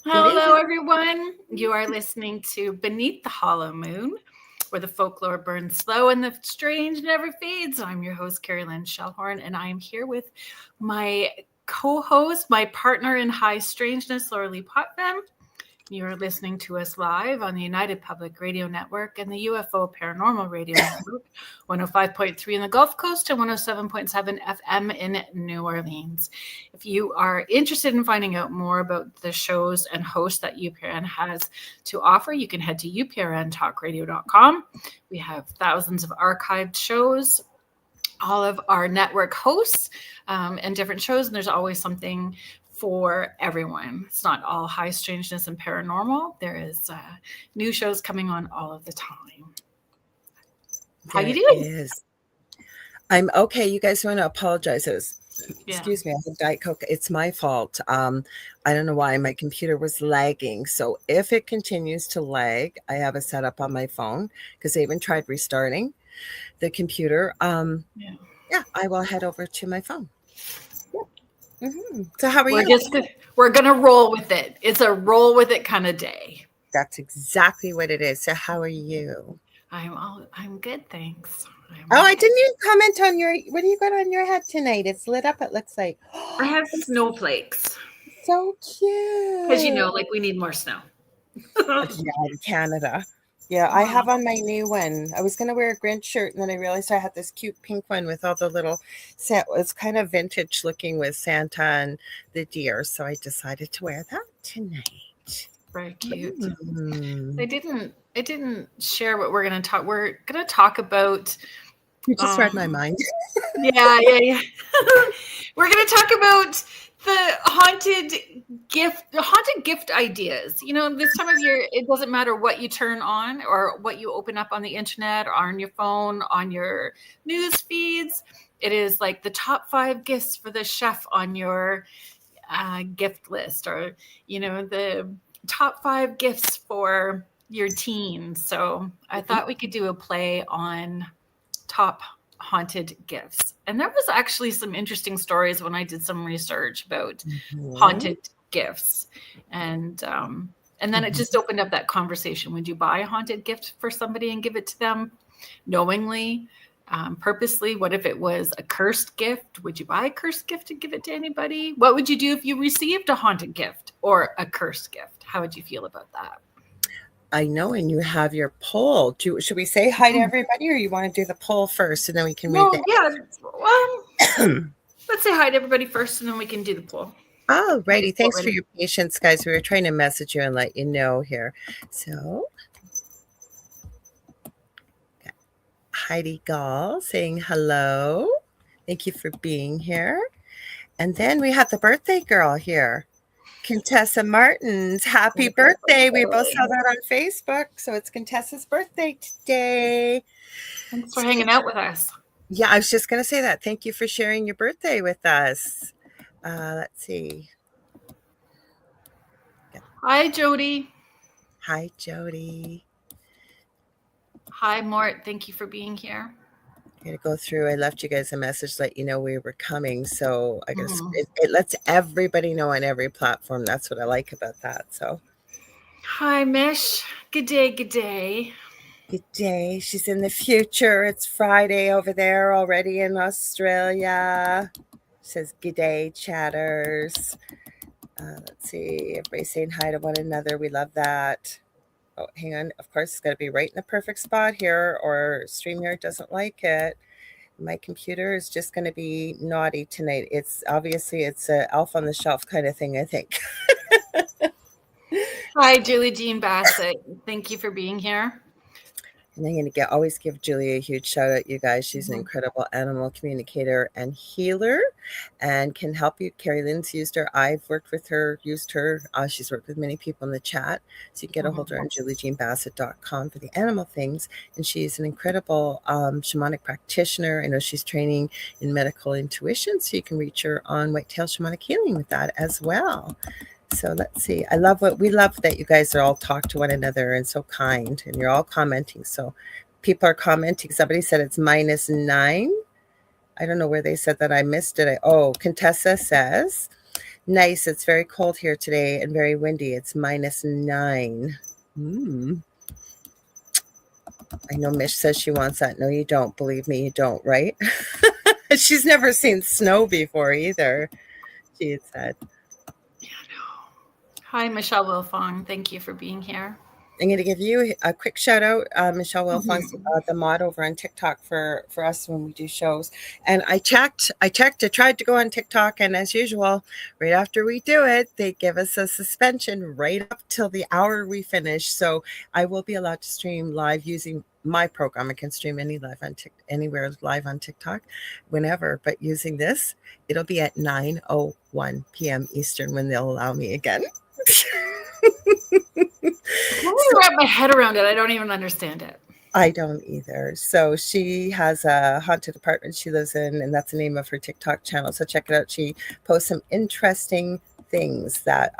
Hello, everyone. You are listening to Beneath the Hollow Moon, where the folklore burns slow and the strange never fades. I'm your host, Kerrilynn Shellhorn, and I am here with my co-host, my partner in high strangeness, Lorilei Potvin. You are listening to us live on the United Public Radio Network and the UFO Paranormal Radio Network, 105.3 in the Gulf Coast and 107.7 FM in New Orleans. If you are interested in finding out more about the shows and hosts that UPRN has to offer, you can head to uprntalkradio.com. We have thousands of archived shows, all of our network hosts and different shows, and there's always something for everyone. It's not all high strangeness and paranormal. There is new shows coming on all of the time. How you doing? I'm okay. You guys want to apologize. Excuse me, I had Diet Coke. It's my fault. I don't know why my computer was lagging. So if it continues to lag, I have a setup on my phone because I even tried restarting the computer. I will head over to my phone. Mm-hmm. So how are you? We're going to roll with it. It's a roll with it kind of day. That's exactly what it is. So how are you? I'm good, thanks. I didn't even comment on what do you got on your head tonight? It's lit up, it looks like. I have snowflakes. So cute. Because we need more snow. In Canada. Yeah, I have on my new one. I was going to wear a Grinch shirt, and then I realized I had this cute pink one with all the little, it's kind of vintage looking with Santa and the deer. So I decided to wear that tonight. Very cute. Mm. I didn't share what we're going to talk. We're going to talk about. You just read my mind. Yeah. We're going to talk about the haunted gift ideas. This time of year, it doesn't matter what you turn on or what you open up on the internet or on your phone, on your news feeds. It is like the top 5 gifts for the chef on your gift list, or, the top 5 gifts for your teen. So I thought we could do a play on top haunted gifts. And there was actually some interesting stories when I did some research about haunted gifts. And then it just opened up that conversation. Would you buy a haunted gift for somebody and give it to them knowingly, purposely? What if it was a cursed gift? Would you buy a cursed gift and give it to anybody? What would you do if you received a haunted gift or a cursed gift? How would you feel about that? I know, and you have your poll. Should we say hi to everybody, or you want to do the poll first, and then we can read it? Yeah. Let's say hi to everybody first, and then we can do the poll. Oh, righty. Thanks for your patience, guys. We were trying to message you and let you know here. So, Heidi Gall saying hello. Thank you for being here. And then we have the birthday girl here. Contessa Martins, happy birthday. We both saw that on Facebook. So it's Contessa's birthday today. Thanks for hanging out with us. Yeah, I was just going to say that. Thank you for sharing your birthday with us. Let's see. Hi, Jody. Hi, Jody. Hi, Mort. Thank you for being here. I'm going to go through. I left you guys a message, let you know we were coming. So I guess it lets everybody know on every platform. That's what I like about that. So, hi, Mish. Good day. Good day. Good day. She's in the future. It's Friday over there already in Australia. Says good day, chatters. Let's see. Everybody saying hi to one another. We love that. Oh, hang on. Of course, it's got to be right in the perfect spot here, or StreamYard doesn't like it. My computer is just going to be naughty tonight. It's obviously it's a elf on the shelf kind of thing, I think. Hi, Julie Jean Bassett. Thank you for being here. And I'm going to always give Julie a huge shout out, you guys. She's an incredible animal communicator and healer and can help you. Kerrilynn's used her. I've worked with her, used her. She's worked with many people in the chat. So you can get a hold of her on juliejeanbassett.com for the animal things. And she's an incredible shamanic practitioner. I know she's training in medical intuition. So you can reach her on Whitetail Shamanic Healing with that as well. So let's see. We love that you guys are all talk to one another and so kind, and you're all commenting. So people are commenting. Somebody said it's -9. I don't know where they said that. I missed it. Contessa says, nice. It's very cold here today and very windy. It's -9. I know Mish says she wants that. No, you don't. Believe me, you don't, right? She's never seen snow before either, she had said. Hi, Michelle Wilfong. Thank you for being here. I'm going to give you a quick shout out. Michelle Wilfong's the mod over on TikTok for us when we do shows. And I tried to go on TikTok, and as usual, right after we do it, they give us a suspension right up till the hour we finish. So I will be allowed to stream live using my program. I can stream anywhere live on TikTok, whenever. But using this, it'll be at 9:01 p.m. Eastern when they'll allow me again. Let me wrap my head around it. I don't even understand it. I don't either. So she has a haunted apartment she lives in, and that's the name of her TikTok channel. So check it out. She posts some interesting things that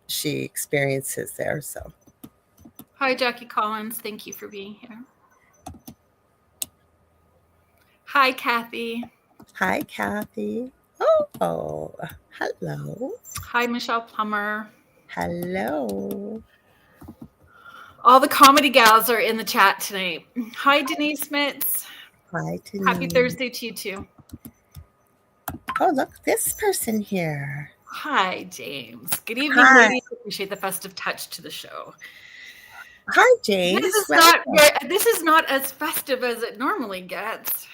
she experiences there. So hi, Jackie Collins. Thank you for being here. Hi, Kathy. Hi, Kathy. Oh, hello. Hi, Michelle Plummer. Hello. All the comedy gals are in the chat tonight. Hi, Denise Mitz. Hi, Denise. Happy Thursday to you too. Oh, look, this person here. Hi, James. Good evening, ladies. Appreciate the festive touch to the show. Hi, James. This is not as festive as it normally gets.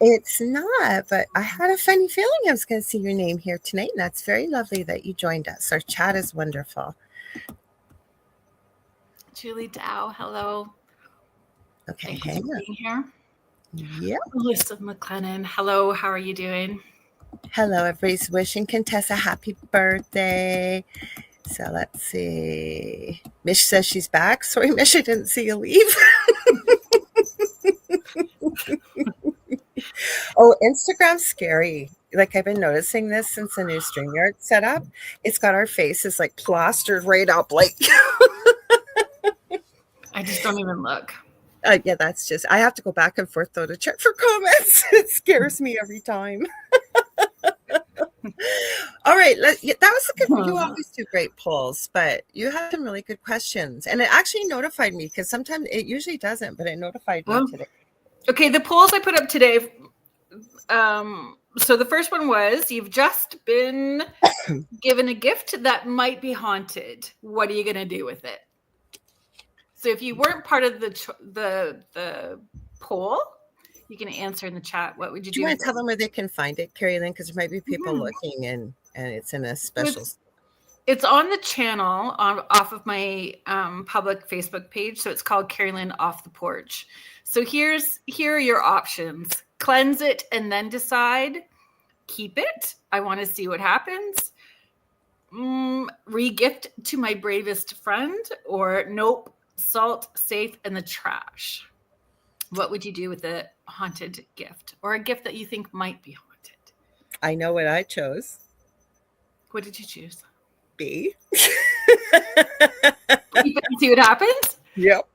It's not, but I had a funny feeling I was going to see your name here tonight, and that's very lovely that you joined us. Our chat is wonderful. Julie Dow, hello. Okay, thank you for being here. Yeah. Melissa McLennan, hello. How are you doing? Hello, everybody's wishing Contessa happy birthday. So let's see. Mish says she's back. Sorry, Mish, I didn't see you leave. Oh, Instagram's scary. Like I've been noticing this since the new StreamYard setup. It's got our faces like plastered right up. Like I just don't even look. Yeah, that's just. I have to go back and forth though to check for comments. It scares me every time. All right, that was a good. You always do great polls, but you had some really good questions, and it actually notified me because sometimes it usually doesn't, but it notified me today. Okay, the polls I put up today. So the first one was, you've just been given a gift that might be haunted. What are you going to do with it? So if you weren't part of the poll, you can answer in the chat. What would you do? Do you want to tell them where they can find it, Kerrilynn? Because there might be people looking, and it's in a special. It's on the channel off of my public Facebook page. So it's called Kerrilynn Off the Porch. So here are your options. Cleanse it and then decide. Keep it. I want to see what happens. Re-gift to my bravest friend, or nope, salt, safe, in the trash. What would you do with a haunted gift, or a gift that you think might be haunted? I know what I chose. What did you choose? B. Keep it and see what happens? Yep.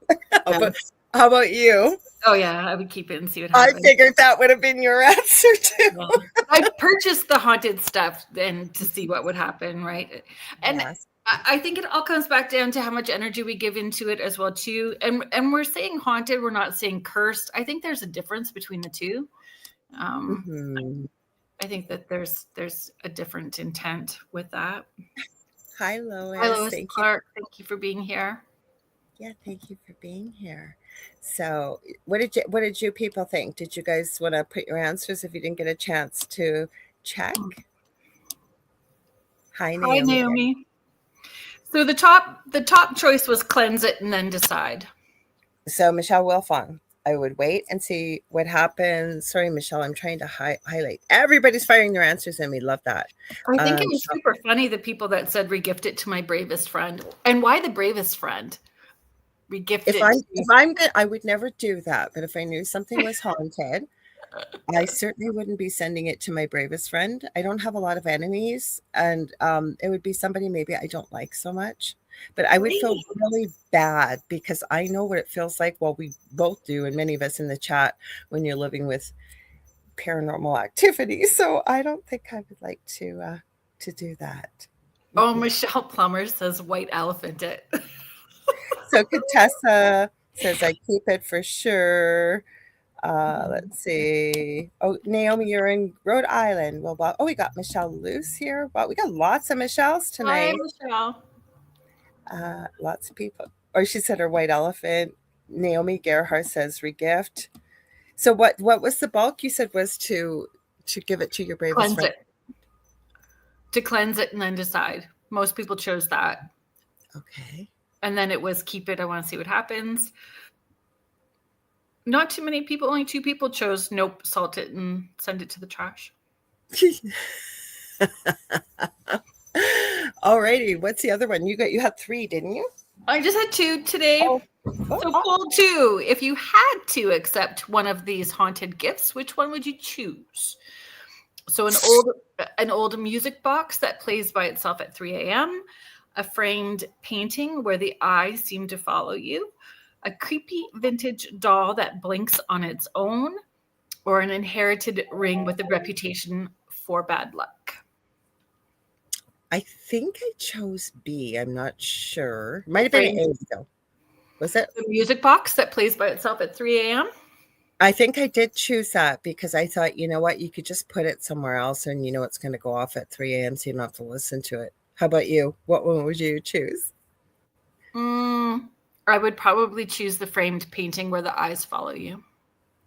How about you? Oh, yeah, I would keep it and see what happens. I figured that would have been your answer, too. Yeah. I purchased the haunted stuff then to see what would happen, right? And yes. I think it all comes back down to how much energy we give into it as well, too. And we're saying haunted, we're not saying cursed. I think there's a difference between the two. I think that there's a different intent with that. Hi, Lois. Hi, Lois Clark. Thank you for being here. Yeah, thank you for being here. So what did you people think? Did you guys want to put your answers if you didn't get a chance to check? Hi, Naomi. Hi, Naomi. So the top choice was cleanse it and then decide. So Michelle Wilfong, I would wait and see what happens. Sorry, Michelle, I'm trying to highlight. Everybody's firing their answers, and we love that. I think it was super funny, the people that said regift it to my bravest friend. And why the bravest friend? Regift it. If I'm good, I would never do that. But if I knew something was haunted, I certainly wouldn't be sending it to my bravest friend. I don't have a lot of enemies, and it would be somebody maybe I don't like so much. But I would feel really bad because I know what it feels like. Well, we both do, and many of us in the chat, when you're living with paranormal activity. So I don't think I would like to do that. Oh, Michelle Plummer says white elephant it. So Contessa says I keep it for sure. Let's see. Oh, Naomi, you're in Rhode Island. Well, oh, we got Michelle Luce here. Well, we got lots of Michelles tonight. Hi, Michelle. Lots of people. Or she said her white elephant. Naomi Gerhardt says regift. So what was the bulk you said was to give it to your bravest Cleanse friend? it. To cleanse it and then decide. Most people chose that. Okay. And then it was keep it. I want to see what happens. Not too many people. Only 2 people chose nope, salt it and send it to the trash. Alrighty. What's the other one? You had 3, didn't you? I just had 2 today. So poll 2. If you had to accept one of these haunted gifts, which one would you choose? So an old music box that plays by itself at 3 a.m., a framed painting where the eyes seem to follow you, a creepy vintage doll that blinks on its own, or an inherited ring with a reputation for bad luck. I think I chose B. I'm not sure. Might have been A, though. Was it? The music box that plays by itself at 3 a.m.? I think I did choose that because I thought, you know what, you could just put it somewhere else and you know it's going to go off at 3 a.m. so you don't have to listen to it. How about you? What one would you choose? I would probably choose the framed painting where the eyes follow you.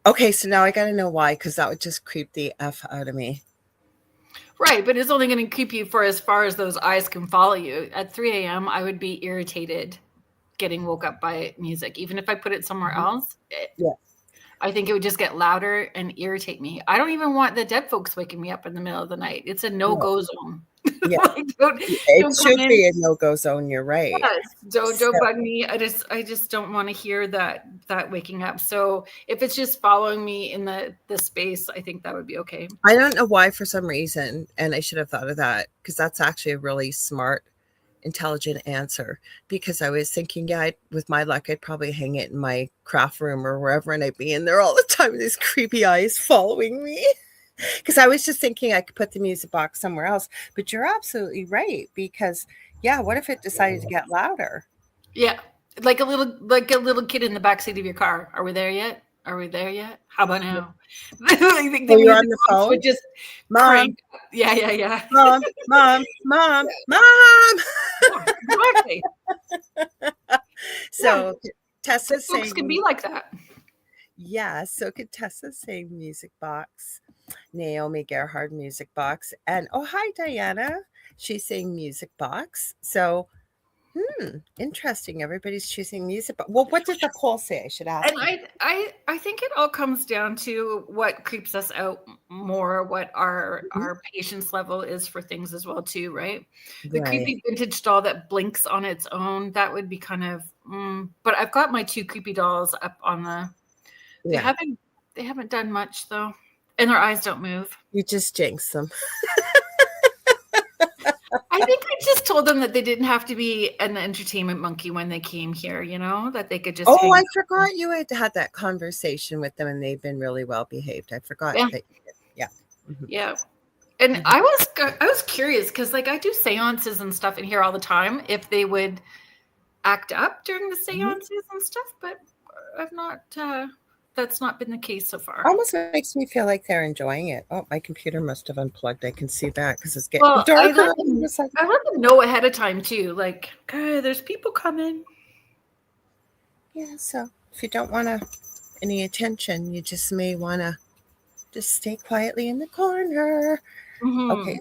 Okay, so now I got to know why, because that would just creep the F out of me. Right, but it's only going to keep you for as far as those eyes can follow you. At 3 a.m., I would be irritated getting woke up by music. Even if I put it somewhere else, I think it would just get louder and irritate me. I don't even want the dead folks waking me up in the middle of the night. It's a no-go zone. Yeah. Like, it should be a no-go zone. You're right. Yes, don't bug me. I just don't want to hear that waking up. So if it's just following me in the space, I think that would be okay. I don't know why, for some reason, and I should have thought of that because that's actually a really smart, intelligent answer. Because I was thinking, with my luck, I'd probably hang it in my craft room or wherever, and I'd be in there all the time with these creepy eyes following me. Because I was just thinking I could put the music box somewhere else. But you're absolutely right. Because what if it decided to get louder? Yeah, like a little kid in the backseat of your car. Are we there yet? How about now? I think you're on the phone. Would just Mom. Yeah. Mom. Exactly. So Tessa's saying folks can be like that. Yeah, so Contessa's saying music box. Naomi Gerhard music box. And hi Diana. She's saying music box. So interesting. Everybody's choosing music. But what did the poll say? I should ask. And I think it all comes down to what creeps us out more, what our patience level is for things as well too, right? The creepy vintage doll that blinks on its own, that would be kind of but I've got my 2 creepy dolls up on the they haven't done much though. And their eyes don't move. You just jinx them. I think I just told them that they didn't have to be an entertainment monkey when they came here, that they could just I forgot you had that conversation with them and they've been really well behaved. I forgot that you did. Yeah. Mm-hmm. Yeah. And I was curious because I do seances and stuff in here all the time if they would act up during the seances and stuff, but I've not that's not been the case so far. Almost makes me feel like they're enjoying it. Oh, my computer must have unplugged. I can see that because it's getting darker. I let them know ahead of time too. Like, okay, there's people coming. Yeah, so if you don't want any attention, you just may want to just stay quietly in the corner. Mm-hmm. Okay.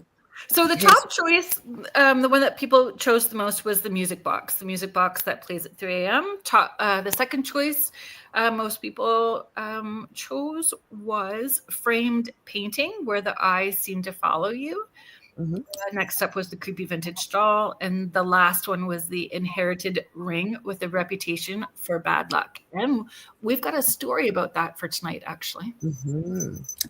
So the Here's top choice, the one that people chose the most was the music box that plays at 3 a.m. The second choice most people chose was framed painting where the eyes seem to follow you. mhm. Next up was the creepy vintage doll. And the last one was the inherited ring with a reputation for bad luck. And we've got a story about that for tonight, actually.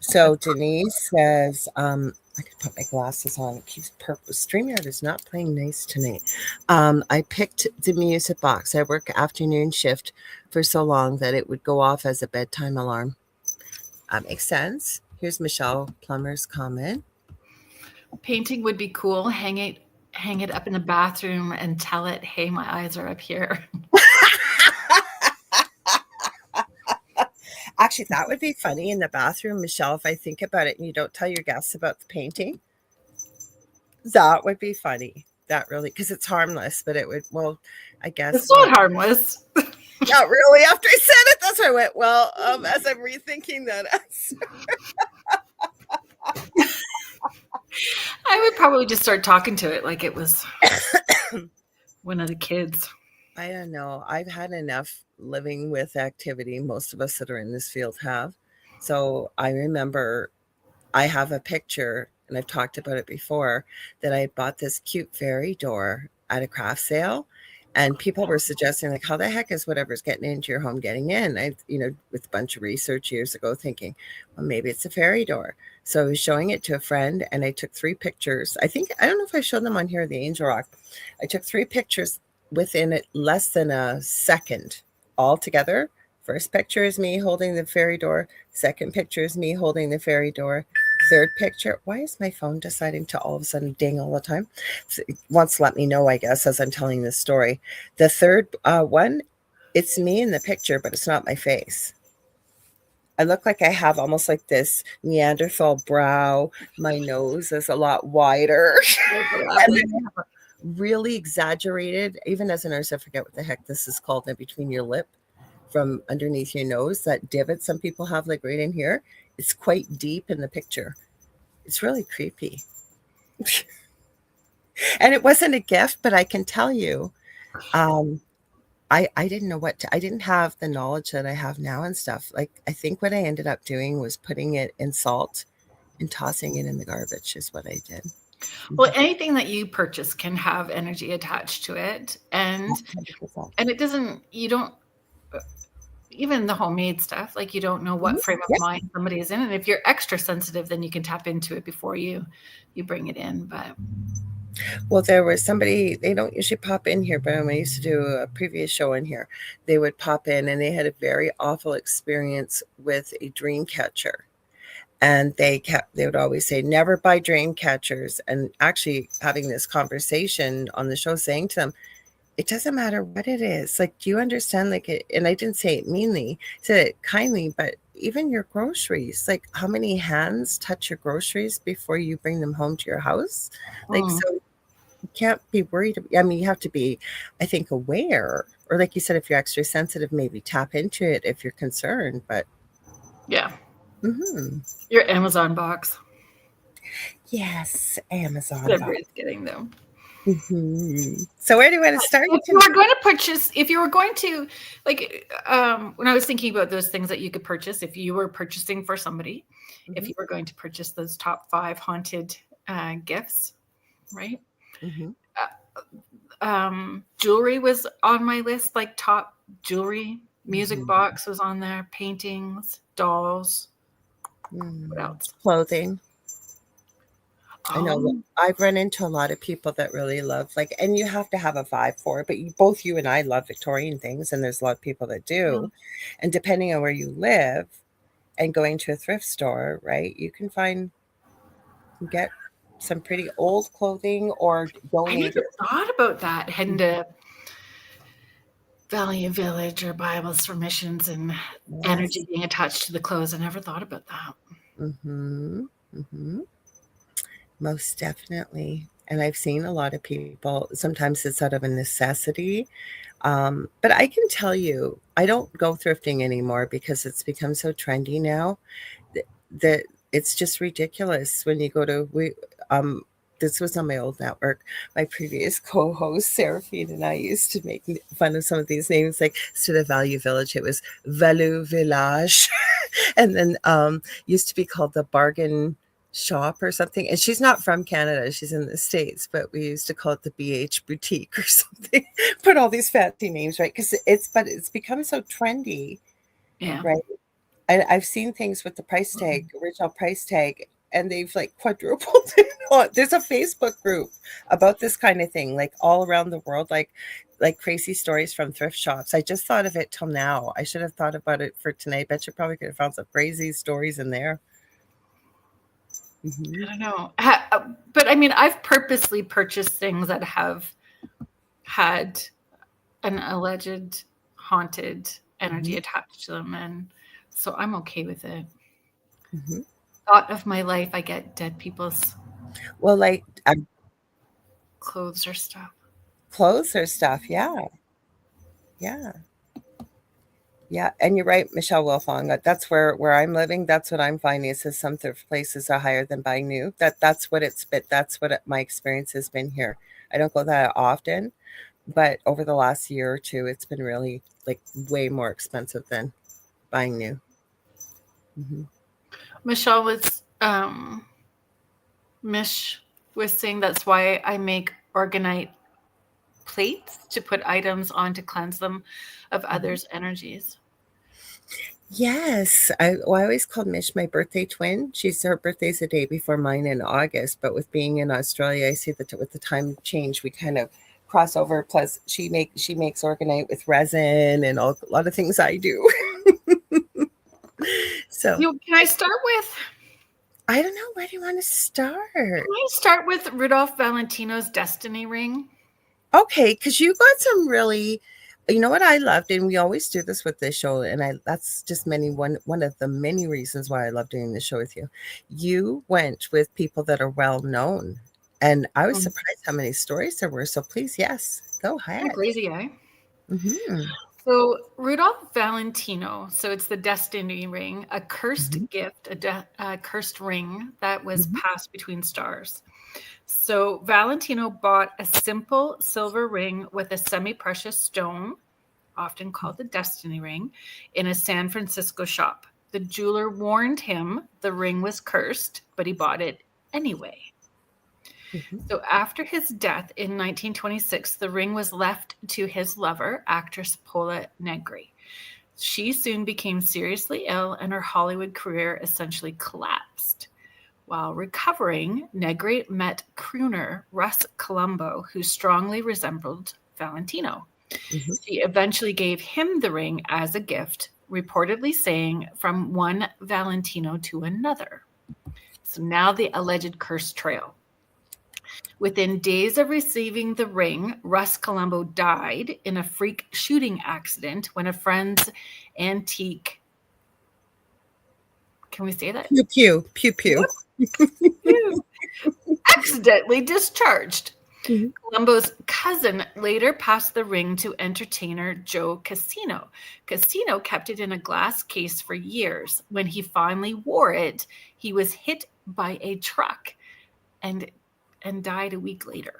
So Denise says, I could put my glasses on. It keeps purple. StreamYard is not playing nice tonight. I picked the music box. I work afternoon shift for so long that it would go off as a bedtime alarm. Makes sense. Here's Michelle Plummer's comment. Painting would be cool. Hang it up in the bathroom and tell it, hey, my eyes are up here. Actually, that would be funny in the bathroom, Michelle, if I think about it and you don't tell your guests about the painting. That would be funny. That really, because it's harmless, but it would, well, I guess. It's not harmless. Not really. After I said it, that's why I went, well, as I'm rethinking that. I would probably just start talking to it like it was one of the kids. I don't know. I've had enough living with activity. Most of us that are in this field have. So I remember I have a picture, and I've talked about it before, that I bought this cute fairy door at a craft sale. And people were suggesting, like, how the heck is whatever's getting into your home getting in? I, with a bunch of research years ago, thinking, well, maybe it's a fairy door. So I was showing it to a friend, and I took 3 pictures. I don't know if I showed them on here, the Angel Rock. I took 3 pictures within it less than a second all together. First picture is me holding the fairy door. Second picture is me holding the fairy door. Third picture, why is my phone deciding to all of a sudden ding all the time? It wants to let me know, I guess, as I'm telling this story. The third one, it's me in the picture, but it's not my face. I look like I have almost like this Neanderthal brow. My nose is a lot wider. And then I have a really exaggerated, even as a nurse, I forget what the heck this is called, in between your lip from underneath your nose, that divot some people have, like right in here. It's quite deep in the picture. It's really creepy. And it wasn't a gift, but I can tell you, I didn't know I didn't have the knowledge that I have now and stuff. Like, I think what I ended up doing was putting it in salt and tossing it in the garbage is what I did. Well, anything that you purchase can have energy attached to it. And 100%. it doesn't, you don't, even the homemade stuff, like you don't know what frame of Yep. mind somebody is in. And if you're extra sensitive, then you can tap into it before you bring it in. But Well, there was somebody, they don't usually pop in here, but when I used to do a previous show in here, they would pop in and they had a very awful experience with a dream catcher. And they would always say, never buy dream catchers. And actually having this conversation on the show, saying to them, it doesn't matter what it is. Like, do you understand? Like, and I didn't say it meanly, I said it kindly, but even your groceries, like, how many hands touch your groceries before you bring them home to your house? Like, so you can't be worried. I mean, you have to be, I think, aware, or like you said, if you're extra sensitive, maybe tap into it if you're concerned. But yeah, mm-hmm. Your Amazon box. Yes, Amazon. Everybody's getting them. Mm-hmm. So where do you want to start? If you were going to purchase, if you were going to, like, when I was thinking about those things that you could purchase, if you were purchasing for somebody, Mm-hmm. if you were going to purchase those top 5 haunted gifts, right? Mm-hmm. Jewelry was on my list, like top jewelry. Music Mm-hmm. box was on there. Paintings, dolls. Mm-hmm. What else? Clothing. I know I've run into a lot of people that really love, like, and you have to have a vibe for it, but both you and I love Victorian things, and there's a lot of people that do. And depending on where you live and going to a thrift store, right, you can get some pretty old clothing or I donate never it. thought about that. Heading to Valley Village or Bibles for Missions and energy being attached to the clothes. I never thought about that. Mm-hmm. Mm-hmm. Most definitely. And I've seen a lot of people, sometimes it's out of a necessity. But I can tell you, I don't go thrifting anymore because it's become so trendy now that it's just ridiculous when you go to this was on my old network. My previous co-host Seraphine and I used to make fun of some of these names. Like instead of Value Village, it was Value Village, and then used to be called the Bargain Shop or something. And she's not from Canada; she's in the States. But we used to call it the BH Boutique or something. Put all these fancy names, right? Because it's become so trendy, Yeah. right? I've seen things with the price tag, original price tag, and they've like quadrupled it. There's a Facebook group about this kind of thing, like all around the world, like crazy stories from thrift shops. I just thought of it till now. I should have thought about it for tonight. Bet you probably could have found some crazy stories in there. I don't know. But I mean, I've purposely purchased things that have had an alleged haunted energy attached to them. And so I'm okay with it. Thought of my life, I get dead people's Well, like clothes or stuff. clothes or stuff. Yeah. Yeah. Yeah, and you're right, Michelle Wilfong. That's where I'm living. That's what I'm finding is that some thrift places are higher than buying new. That's what it's been. That's what my experience has been here. I don't go that often, but over the last year or two, it's been really like way more expensive than buying new. Michelle was Mish was saying that's why I make organite plates to put items on to cleanse them of others' energies. Yes, I always called Mish my birthday twin. Her birthday's a day before mine in August, but with being in Australia, I see that with the time change, we kind of cross over. Plus, she makes organite with resin and a lot of things I do. So Can I start with? I don't know. Where do you want to start? Can I start with Rudolph Valentino's destiny ring? Okay, because you got some really, you know what I loved, and we always do this with this show, and that's just one of the many reasons why I love doing this show with you. You went with people that are well known, and I was surprised how many stories there were. So please, yes, go ahead. Kind of crazy, eh? Mm-hmm. So Rudolph Valentino, so it's the destiny ring, a cursed gift, a cursed ring that was passed between stars. So Valentino bought a simple silver ring with a semi-precious stone, often called the destiny ring, in a San Francisco shop. The jeweler warned him the ring was cursed, but he bought it anyway. So after his death in 1926, the ring was left to his lover, actress Paula Negri. She soon became seriously ill and her Hollywood career essentially collapsed. While recovering, Negri met crooner Russ Colombo, who strongly resembled Valentino. She eventually gave him the ring as a gift, reportedly saying from one Valentino to another. So now the alleged curse trail. Within days of receiving the ring, Russ Colombo died in a freak shooting accident when a friend's antique. Can we say that? Pew pew pew pew. Accidentally discharged. Colombo's cousin later passed the ring to entertainer Joe Casino. Casino kept it in a glass case for years. When he finally wore it, he was hit by a truck and died a week later.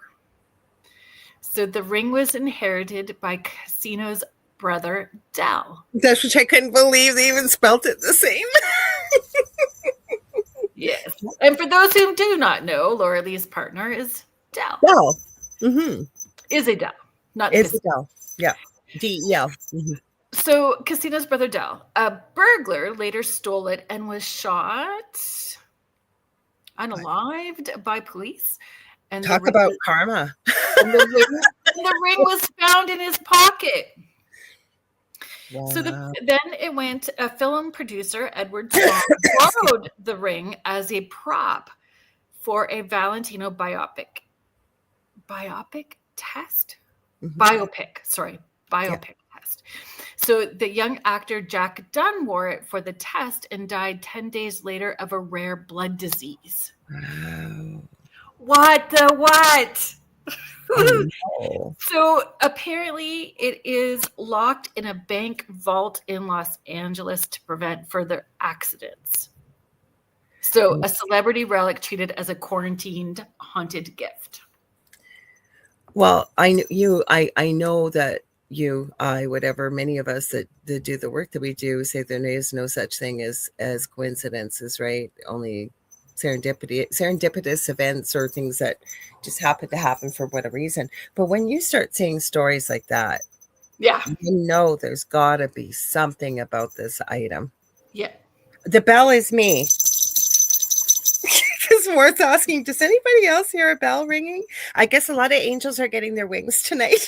So the ring was inherited by Casino's brother, Del. That's which I couldn't believe they even spelt it the same. Yes. And for those who do not know, Lorilai's partner is Del. Del. Is a Del. Not Is a Del. Yeah. D-E-L. So Casino's brother Del, a burglar, later stole it and was shot unalived by police. And talk about karma. And the ring was found in his pocket. Wow. So then it went, a film producer, Edward Swan, borrowed the ring as a prop for a Valentino biopic test? Biopic test. So the young actor Jack Dunn wore it for the test and died 10 days later of a rare blood disease. Wow. What the what? So apparently it is locked in a bank vault in Los Angeles to prevent further accidents. So a celebrity relic treated as a quarantined haunted gift. Well, I know that you, I, whatever, many of us that do the work that we do say there is no such thing as coincidences, right? Only serendipitous events or things that just happen to happen for whatever reason. But when you start seeing stories like that, Yeah. you know there's got to be something about this item. Yeah. The bell is me. Because Worth's asking, does anybody else hear a bell ringing? I guess a lot of angels are getting their wings tonight.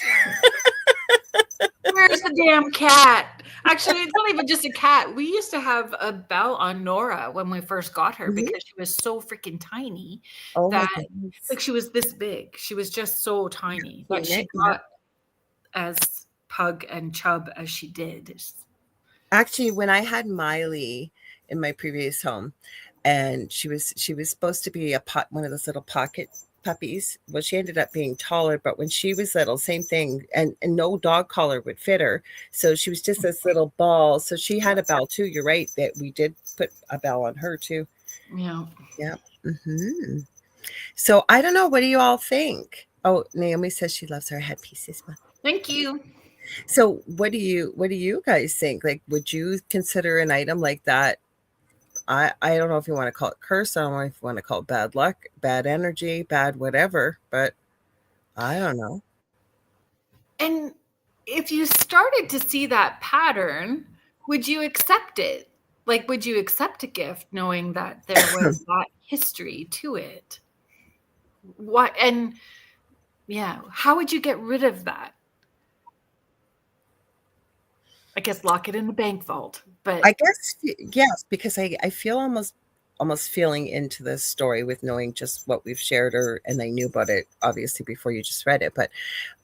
Where's the damn cat? Actually, it's not even just a cat. We used to have a bell on Nora when we first got her Mhm. because she was so freaking tiny Oh my that, goodness. like, she was this big. She was just so tiny, but Seen she it, yeah. got as pug and chub as she did. Actually, when I had Miley in my previous home, and she was supposed to be one of those little pocket puppies. Well, she ended up being taller, but when she was little, same thing, and no dog collar would fit her. So she was just this little ball. So she had a bell too. You're right that we did put a bell on her too. Yeah. Yeah. Hmm. So I don't know. What do you all think? Oh, Naomi says she loves her headpieces. Thank you. So what do you guys think? Like, would you consider an item like that? I don't know if you want to call it curse. I don't know if you want to call it bad luck, bad energy, bad whatever, but I don't know. And if you started to see that pattern, would you accept it? Like, would you accept a gift knowing that there was that history to it? What, and yeah, how would you get rid of that? I guess lock it in the bank vault, but I guess yes, because I feel almost feeling into this story with knowing just what we've shared, or and I knew about it obviously before you just read it, but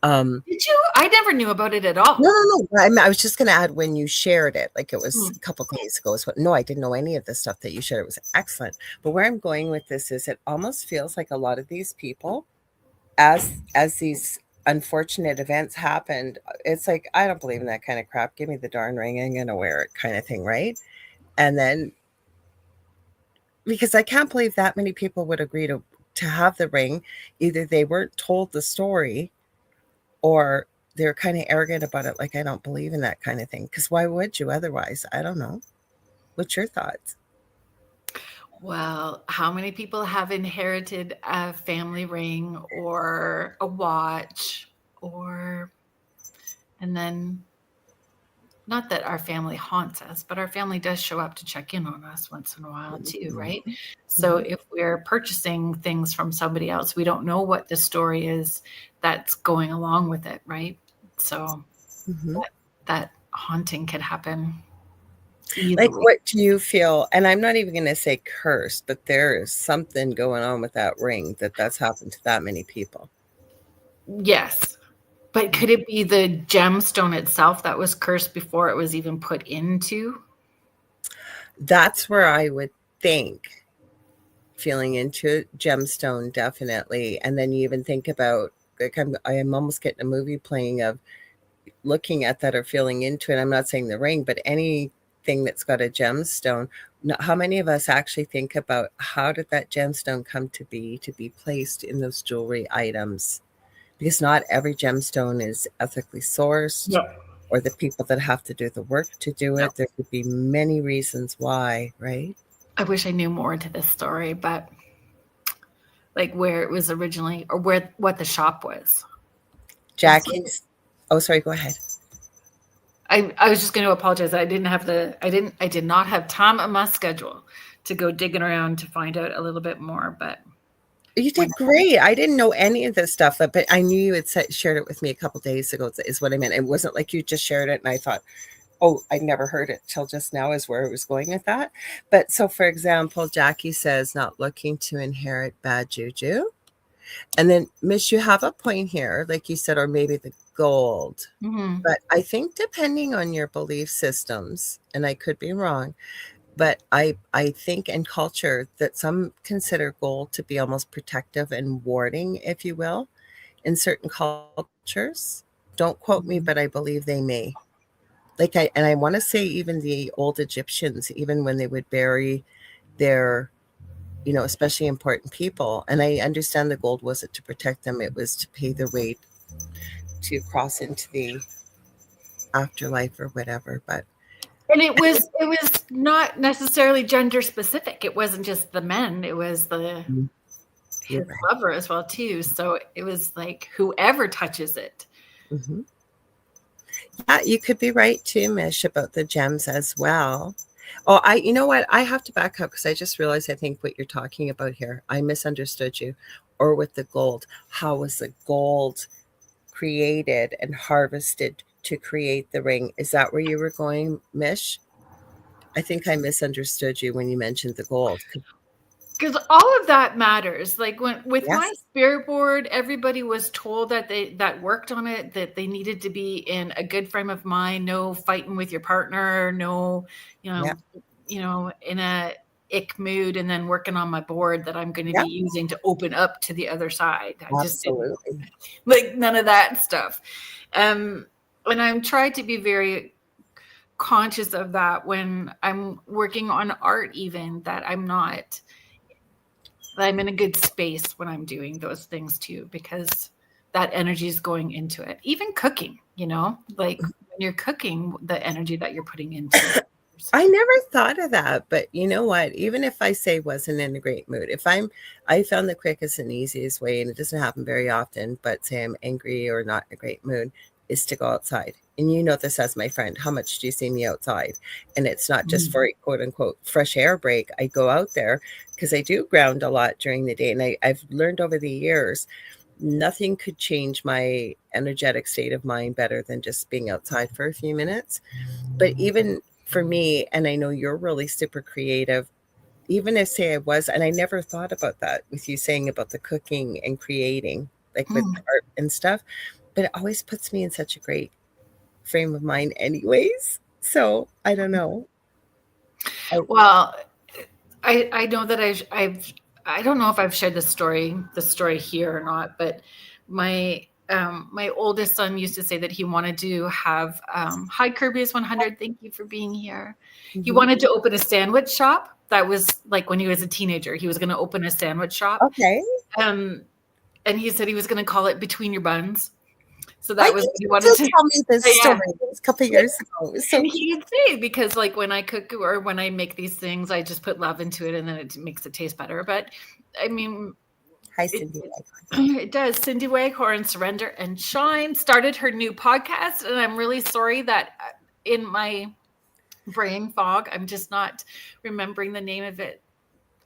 um did you? I never knew about it at no, all. no, no. I was just going to add when you shared it, like it was Hmm. a couple days ago. No, I didn't know any of the stuff that you shared. It was excellent. But where I'm going with this is, it almost feels like a lot of these people, as these unfortunate events happened, it's like, I don't believe in that kind of crap. Give me the darn ring. I'm going to wear it, kind of thing, right? And then because I can't believe that many people would agree to have the ring. Either they weren't told the story, or they're kind of arrogant about it, like, I don't believe in that kind of thing. Because why would you otherwise? I don't know. What's your thoughts? Well, how many people have inherited a family ring or a watch or, and then not that our family haunts us, but our family does show up to check in on us once in a while too, Mhm. right? So Mhm. if we're purchasing things from somebody else, we don't know what the story is that's going along with it, right? So Mhm. that haunting could happen easily. Like, what do you feel? And I'm not even going to say cursed, but there is something going on with that ring, that's happened to that many people. Yes. But could it be the gemstone itself that was cursed before it was even put into? That's where I would think, feeling into gemstone, definitely. And then you even think about, like, I am almost getting a movie playing of looking at that or feeling into it. I'm not saying the ring, but anything that's got a gemstone. How many of us actually think about, how did that gemstone come to be placed in those jewelry items? Because not every gemstone is ethically sourced, No. or the people that have to do the work to do No. it. There could be many reasons why, right? I wish I knew more to this story, but like where it was originally or where what the shop was. Jackie's. Oh, sorry, go ahead. I was just going to apologize. I did not have time on my schedule to go digging around to find out a little bit more, but You when did great. I didn't know any of this stuff, but I knew you had shared it with me a couple days ago, is what I meant. It wasn't like you just shared it and I thought, oh, I never heard it till just now, is where I was going with that. But so, for example, Jackie says, not looking to inherit bad juju. And then, Miss, you have a point here, like you said, or maybe the gold. Mhm. But I think depending on your belief systems, and I could be wrong, but I think in culture that some consider gold to be almost protective and warding, if you will, in certain cultures. Don't quote me, Mhm. but I believe they may. I want to say even the old Egyptians, even when they would bury their especially important people. And I understand the gold wasn't to protect them, it was to pay their way to cross into the afterlife or whatever. But And it was not necessarily gender specific. It wasn't just the men, it was you're his right. lover as well too. So it was like whoever touches it. Hmm. Yeah, you could be right too, Mish, about the gems as well. Oh, you know what? I have to back up because I just realized I think what you're talking about here, I misunderstood you. Or with the gold, how was the gold created and harvested to create the ring? Is that where you were going, Mish? I think I misunderstood you when you mentioned the gold. Because all of that matters. Like when with my Yes. spirit board, everybody was told that worked on it that they needed to be in a good frame of mind, no fighting with your partner, no, you Yeah. know, in a ick mood, and then working on my board that I'm going to Yeah. be using to open up to the other side. I just didn't Absolutely. like none of that stuff. Um, and I'm trying to be very conscious of that when I'm working on art, even that I'm in a good space when I'm doing those things too, because that energy is going into it. Even cooking, like when you're cooking, the energy that you're putting into it. I never thought of that, but you know what? Even if I say wasn't in a great mood, I found the quickest and easiest way, and it doesn't happen very often, but say I'm angry or not in a great mood, is to go outside. And you know this as my friend. How much do you see me outside? And it's not just for a quote unquote fresh air break. I go out there because I do ground a lot during the day. And I've learned over the years, nothing could change my energetic state of mind better than just being outside for a few minutes. But even for me, and I know you're really super creative, even if say I was, and I never thought about that with you saying about the cooking and creating, like with Mm. art and stuff, but it always puts me in such a great frame of mind anyways. So I don't know. Well, I know that I don't know if I've shared the story here or not, but my oldest son used to say that he wanted to have hi Kirby is 100. Thank you for being here. He Mhm. wanted to open a sandwich shop. That was like when he was a teenager. He was going to open a sandwich shop. Okay. Um, and he said he was going to call it Between Your Buns. So I that was think what he you wanted did to. tell me this Yeah. story a couple years ago. It was so And cute. he'd say, because like when I cook or when I make these things, I just put love into it and then it makes it taste better. But I mean, Hi, it, Cindy. it, it does. Cindy Waghorn, Surrender and Shine, started her new podcast. And I'm really sorry that in my brain fog, I'm just not remembering the name of it.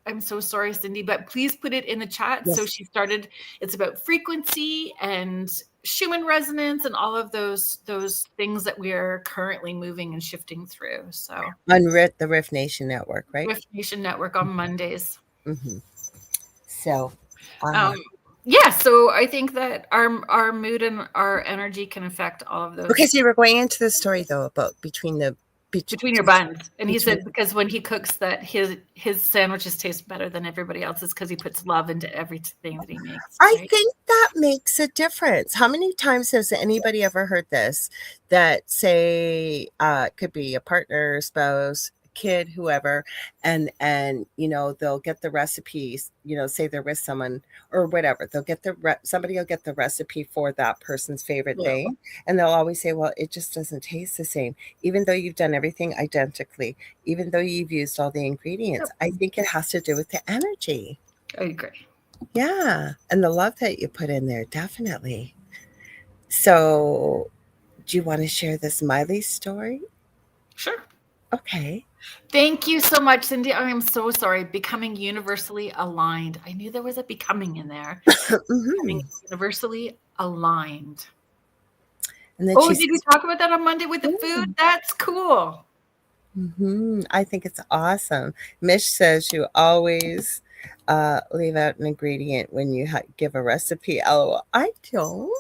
I'm so sorry, Cindy, but please put it in the chat. So Yes. she started, it's about frequency and Schumann resonance and all of those things that we are currently moving and shifting through. So On the Riff Nation Network, right? Rift Nation Network on Mondays. Hmm. So, Um, yeah, so I think that our mood and our energy can affect all of okay, those so you were going into the story though about between the between your buns. And he between. said because when he cooks that his sandwiches taste better than everybody else's because he puts love into everything that he makes, I right? think that makes a difference. How many times has anybody ever heard this? That say it could be a partner, spouse, kid, whoever, and they'll get the recipes. Say they're with someone or whatever. They'll get somebody will get the recipe for that person's favorite Yeah. thing, and they'll always say, "Well, it just doesn't taste the same," even though you've done everything identically, even though you've used all the ingredients. I think it has to do with the energy. I agree. Yeah, and the love that you put in there, definitely. So, do you want to share this Miley story? Sure. Okay. Thank you so much, Cindy. I am so sorry. Becoming universally aligned. I knew there was a becoming in there. Becoming Hmm. universally aligned. And then Oh, she did we says, talk about that on Monday with the food? That's cool. I think it's awesome. Mish says you always leave out an ingredient when you give a recipe. Oh, I don't.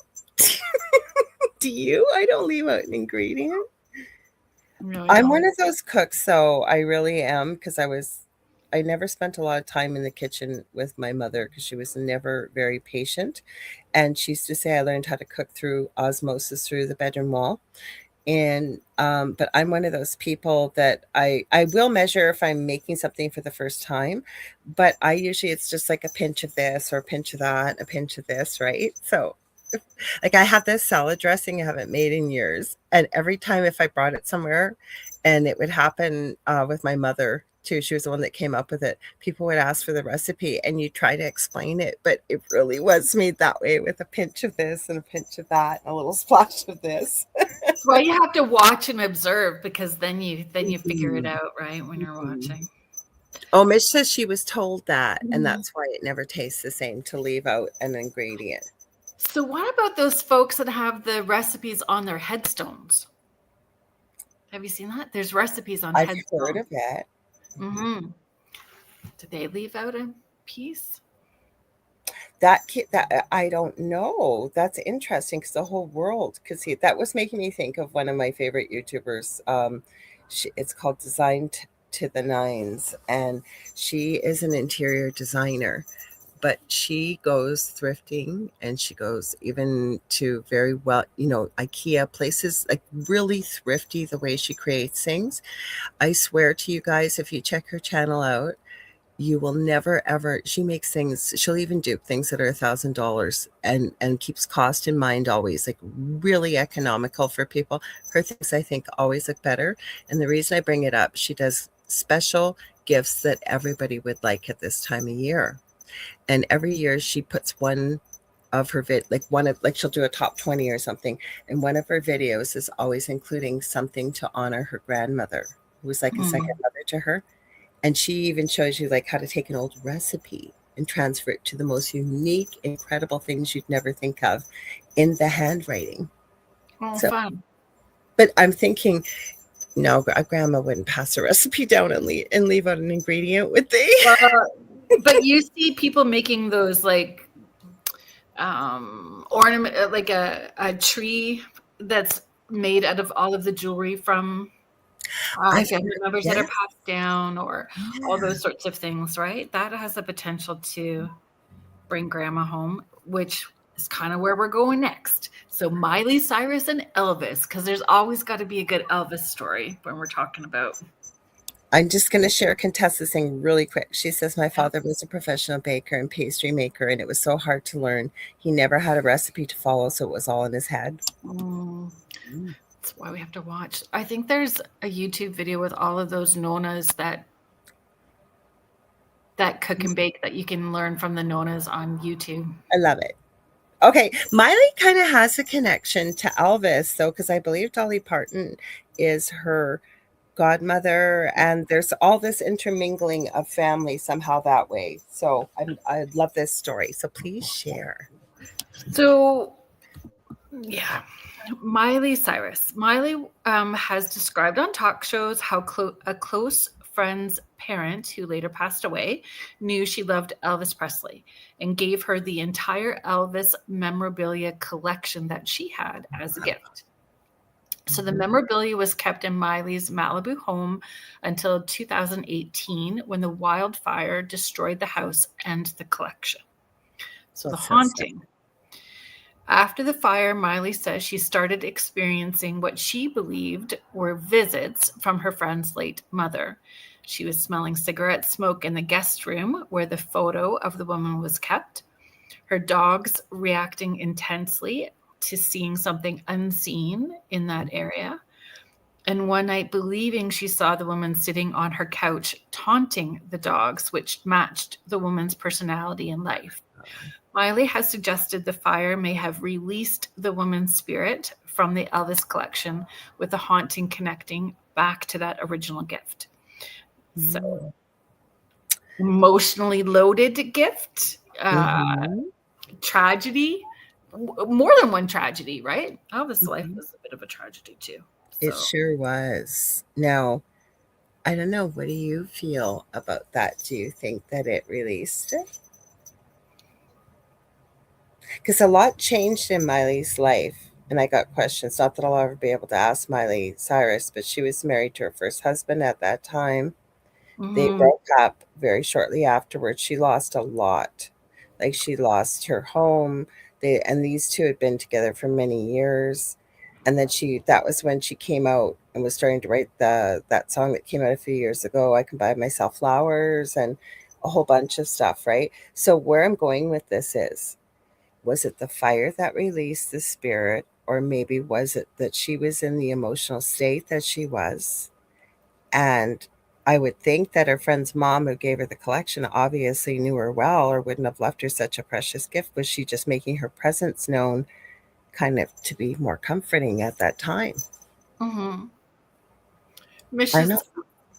Do you? I don't leave out an ingredient. No, I I'm one don't. of those cooks, so I really am because I never spent a lot of time in the kitchen with my mother because she was never very patient. And she used to say I learned how to cook through osmosis through the bedroom wall. And but I'm one of those people that I will measure if I'm making something for the first time, but I usually it's just like a pinch of this or a pinch of that, a pinch of this, right? So like I have this salad dressing I haven't made in years, and every time if I brought it somewhere, and it would happen with my mother too. She was the one that came up with it. People would ask for the recipe, and you try to explain it, but it really was made that way with a pinch of this and a pinch of that and a little splash of this. That's why you have to watch and observe, because then you figure it Mhm, out, right, when you're mhm. watching. Oh, Mitch says she was told that, and Mhm. that's why it never tastes the same to leave out an ingredient. So what about those folks that have the recipes on their headstones? Have you seen that? There's recipes on I've heard headstones. of it. Mm-hmm. Did they leave out a piece? That I don't know. That's interesting because the whole world could see it. That was making me think of one of my favorite YouTubers. It's called Designed to the Nines, and she is an interior designer, but she goes thrifting and she goes even to very well, IKEA places, like really thrifty the way she creates things. I swear to you guys, if you check her channel out, you will never ever she makes things, she'll even do things that are $1,000 and keeps cost in mind always, like really economical for people. Her things I think always look better. And the reason I bring it up, she does special gifts that everybody would like at this time of year. And every year she puts one of her like one of like she'll do a top 20 or something, and one of her videos is always including something to honor her grandmother, who was like a second Mm. mother to her. And she even shows you like how to take an old recipe and transfer it to the most unique, incredible things you'd never think of in the handwriting. Oh, So, fun. but I'm thinking, no, a grandma wouldn't pass a recipe down and leave out an ingredient, would they? Well, but you see people making those like ornament, like a tree that's made out of all of the jewelry from I've family heard, members that yeah, are passed down, or all yeah. those sorts of things, right? That has the potential to bring grandma home, which is kind of where we're going next. So Miley Cyrus and Elvis, because there's always got to be a good Elvis story when we're talking about. I'm just going to share Contessa's thing really quick. She says, my father was a professional baker and pastry maker, and it was so hard to learn. He never had a recipe to follow, so it was all in his head. Mm, Mm. that's why we have to watch. I think there's a YouTube video with all of those nonas that cook and bake that you can learn from the nonas on YouTube. I love it. Okay, Miley kind of has a connection to Elvis, though, because I believe Dolly Parton is her godmother, and there's all this intermingling of family somehow that way. So I love this story. So please share. So yeah, Miley Cyrus. Miley has described on talk shows how a close friend's parent, who later passed away, knew she loved Elvis Presley and gave her the entire Elvis memorabilia collection that she had as a gift. So the Mhm. memorabilia was kept in Miley's Malibu home until 2018, when the wildfire destroyed the house and the collection. So the That's so sad. haunting. After the fire, Miley says she started experiencing what she believed were visits from her friend's late mother. She was smelling cigarette smoke in the guest room where the photo of the woman was kept, her dogs reacting intensely to seeing something unseen in that area, and one night believing she saw the woman sitting on her couch taunting the dogs, which matched the woman's personality and life. Miley has suggested the fire may have released the woman's spirit from the Elvis collection, with the haunting connecting back to that original gift. So, Mm. emotionally loaded gift, Mhm. tragedy, more than one tragedy, right? Elvis' life Mhm. was a bit of a tragedy too. It So, sure was. Now, I don't know. What do you feel about that? Do you think that it released it? Because a lot changed in Miley's life. And I got questions. Not that I'll ever be able to ask Miley Cyrus, but she was married to her first husband at that time. They mhm. broke up very shortly afterwards. She lost a lot. Like she lost her home. And these two had been together for many years. And then that was when she came out and was starting to write that song that came out a few years ago, I Can Buy Myself Flowers, and a whole bunch of stuff, right? So where I'm going with this is, was it the fire that released the spirit, or maybe was it that she was in the emotional state that she was? And I would think that her friend's mom, who gave her the collection, obviously knew her well, or wouldn't have left her such a precious gift. Was she just making her presence known, kind of to be more comforting at that time? Mm-hmm. I don't know.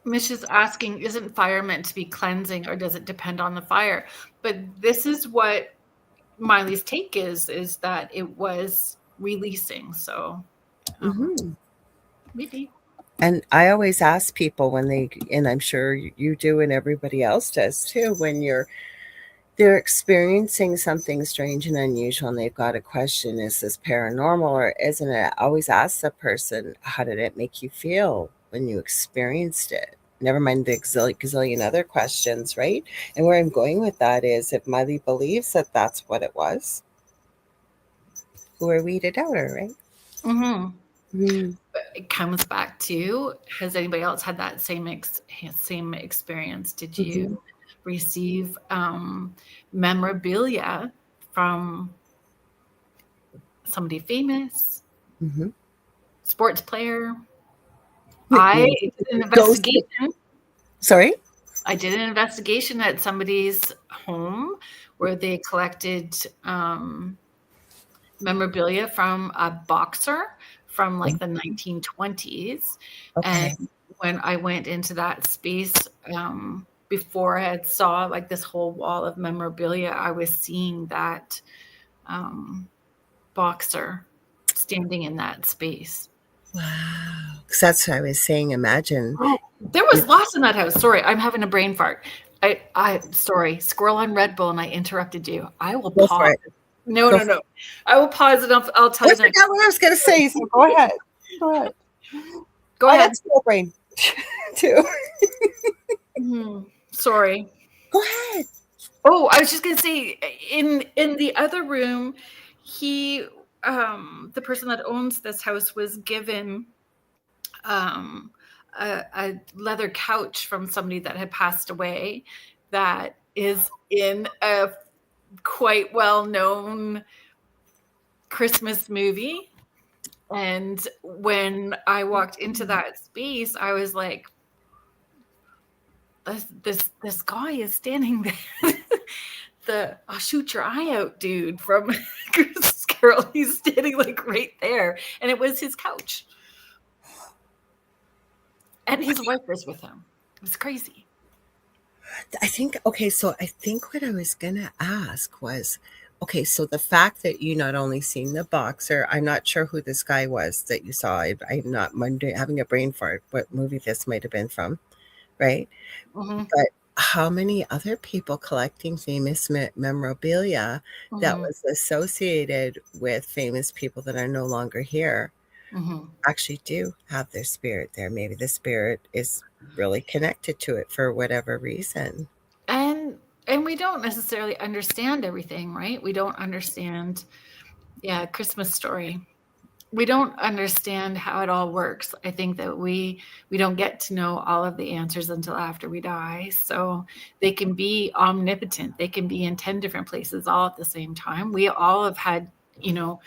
Mish is asking, isn't fire meant to be cleansing, or does it depend on the fire? But this is what Miley's take is that it was releasing. So Mhm. maybe. And I always ask people when they, and I'm sure you do, and everybody else does too, when they're experiencing something strange and unusual and they've got a question, is this paranormal or isn't it? I always ask the person, how did it make you feel when you experienced it? Never mind the gazillion other questions, right? And where I'm going with that is, if Miley believes that that's what it was, who are we to doubt her, right? Mm-hmm. Mm. It comes back to, has anybody else had that same experience? Did Mhm. you receive memorabilia from somebody famous, Mhm. sports player? I did an Ghost. investigation. Sorry. I did an investigation at somebody's home where they collected memorabilia from a boxer from like the 1920s. And Okay. when I went into that space, before I had saw like this whole wall of memorabilia, I was seeing that um, boxer standing in that space. Wow. Because that's what I was saying. Imagine. Oh, there was lots in that house. Sorry, I'm having a brain fart. Sorry, squirrel on Red Bull, and I interrupted you. I will Go for pause. it. No, Go no, for no. I will pause and I'll tell I you next. forgot what I was going to say. So go ahead. Go ahead. Go I ahead. got small brain too. Sorry. Go ahead. Oh, I was just gonna say, in the other room, he the person that owns this house was given um a leather couch from somebody that had passed away, that is in a quite well known Christmas movie. And when I walked into that space, I was like, this guy is standing there. The I'll shoot your eye out dude from Christmas Carol. He's standing like right there. And it was his couch. And his wife was with him. It was crazy. I think, okay, so I think what I was going to ask was, okay, so the fact that you not only seen the boxer, I'm not sure who this guy was that you saw. I'm not Monday having a brain fart what movie this might have been from, right? Mm-hmm. But how many other people collecting famous memorabilia that Mm-hmm. was associated with famous people that are no longer here Mm-hmm. actually do have their spirit there? Maybe the spirit is really connected to it for whatever reason. And we don't necessarily understand everything, right? We don't understand, yeah, Christmas Story. We don't understand how it all works. I think that we don't get to know all of the answers until after we die. So they can be omnipotent. They can be in 10 different places all at the same time. We all have had, you know,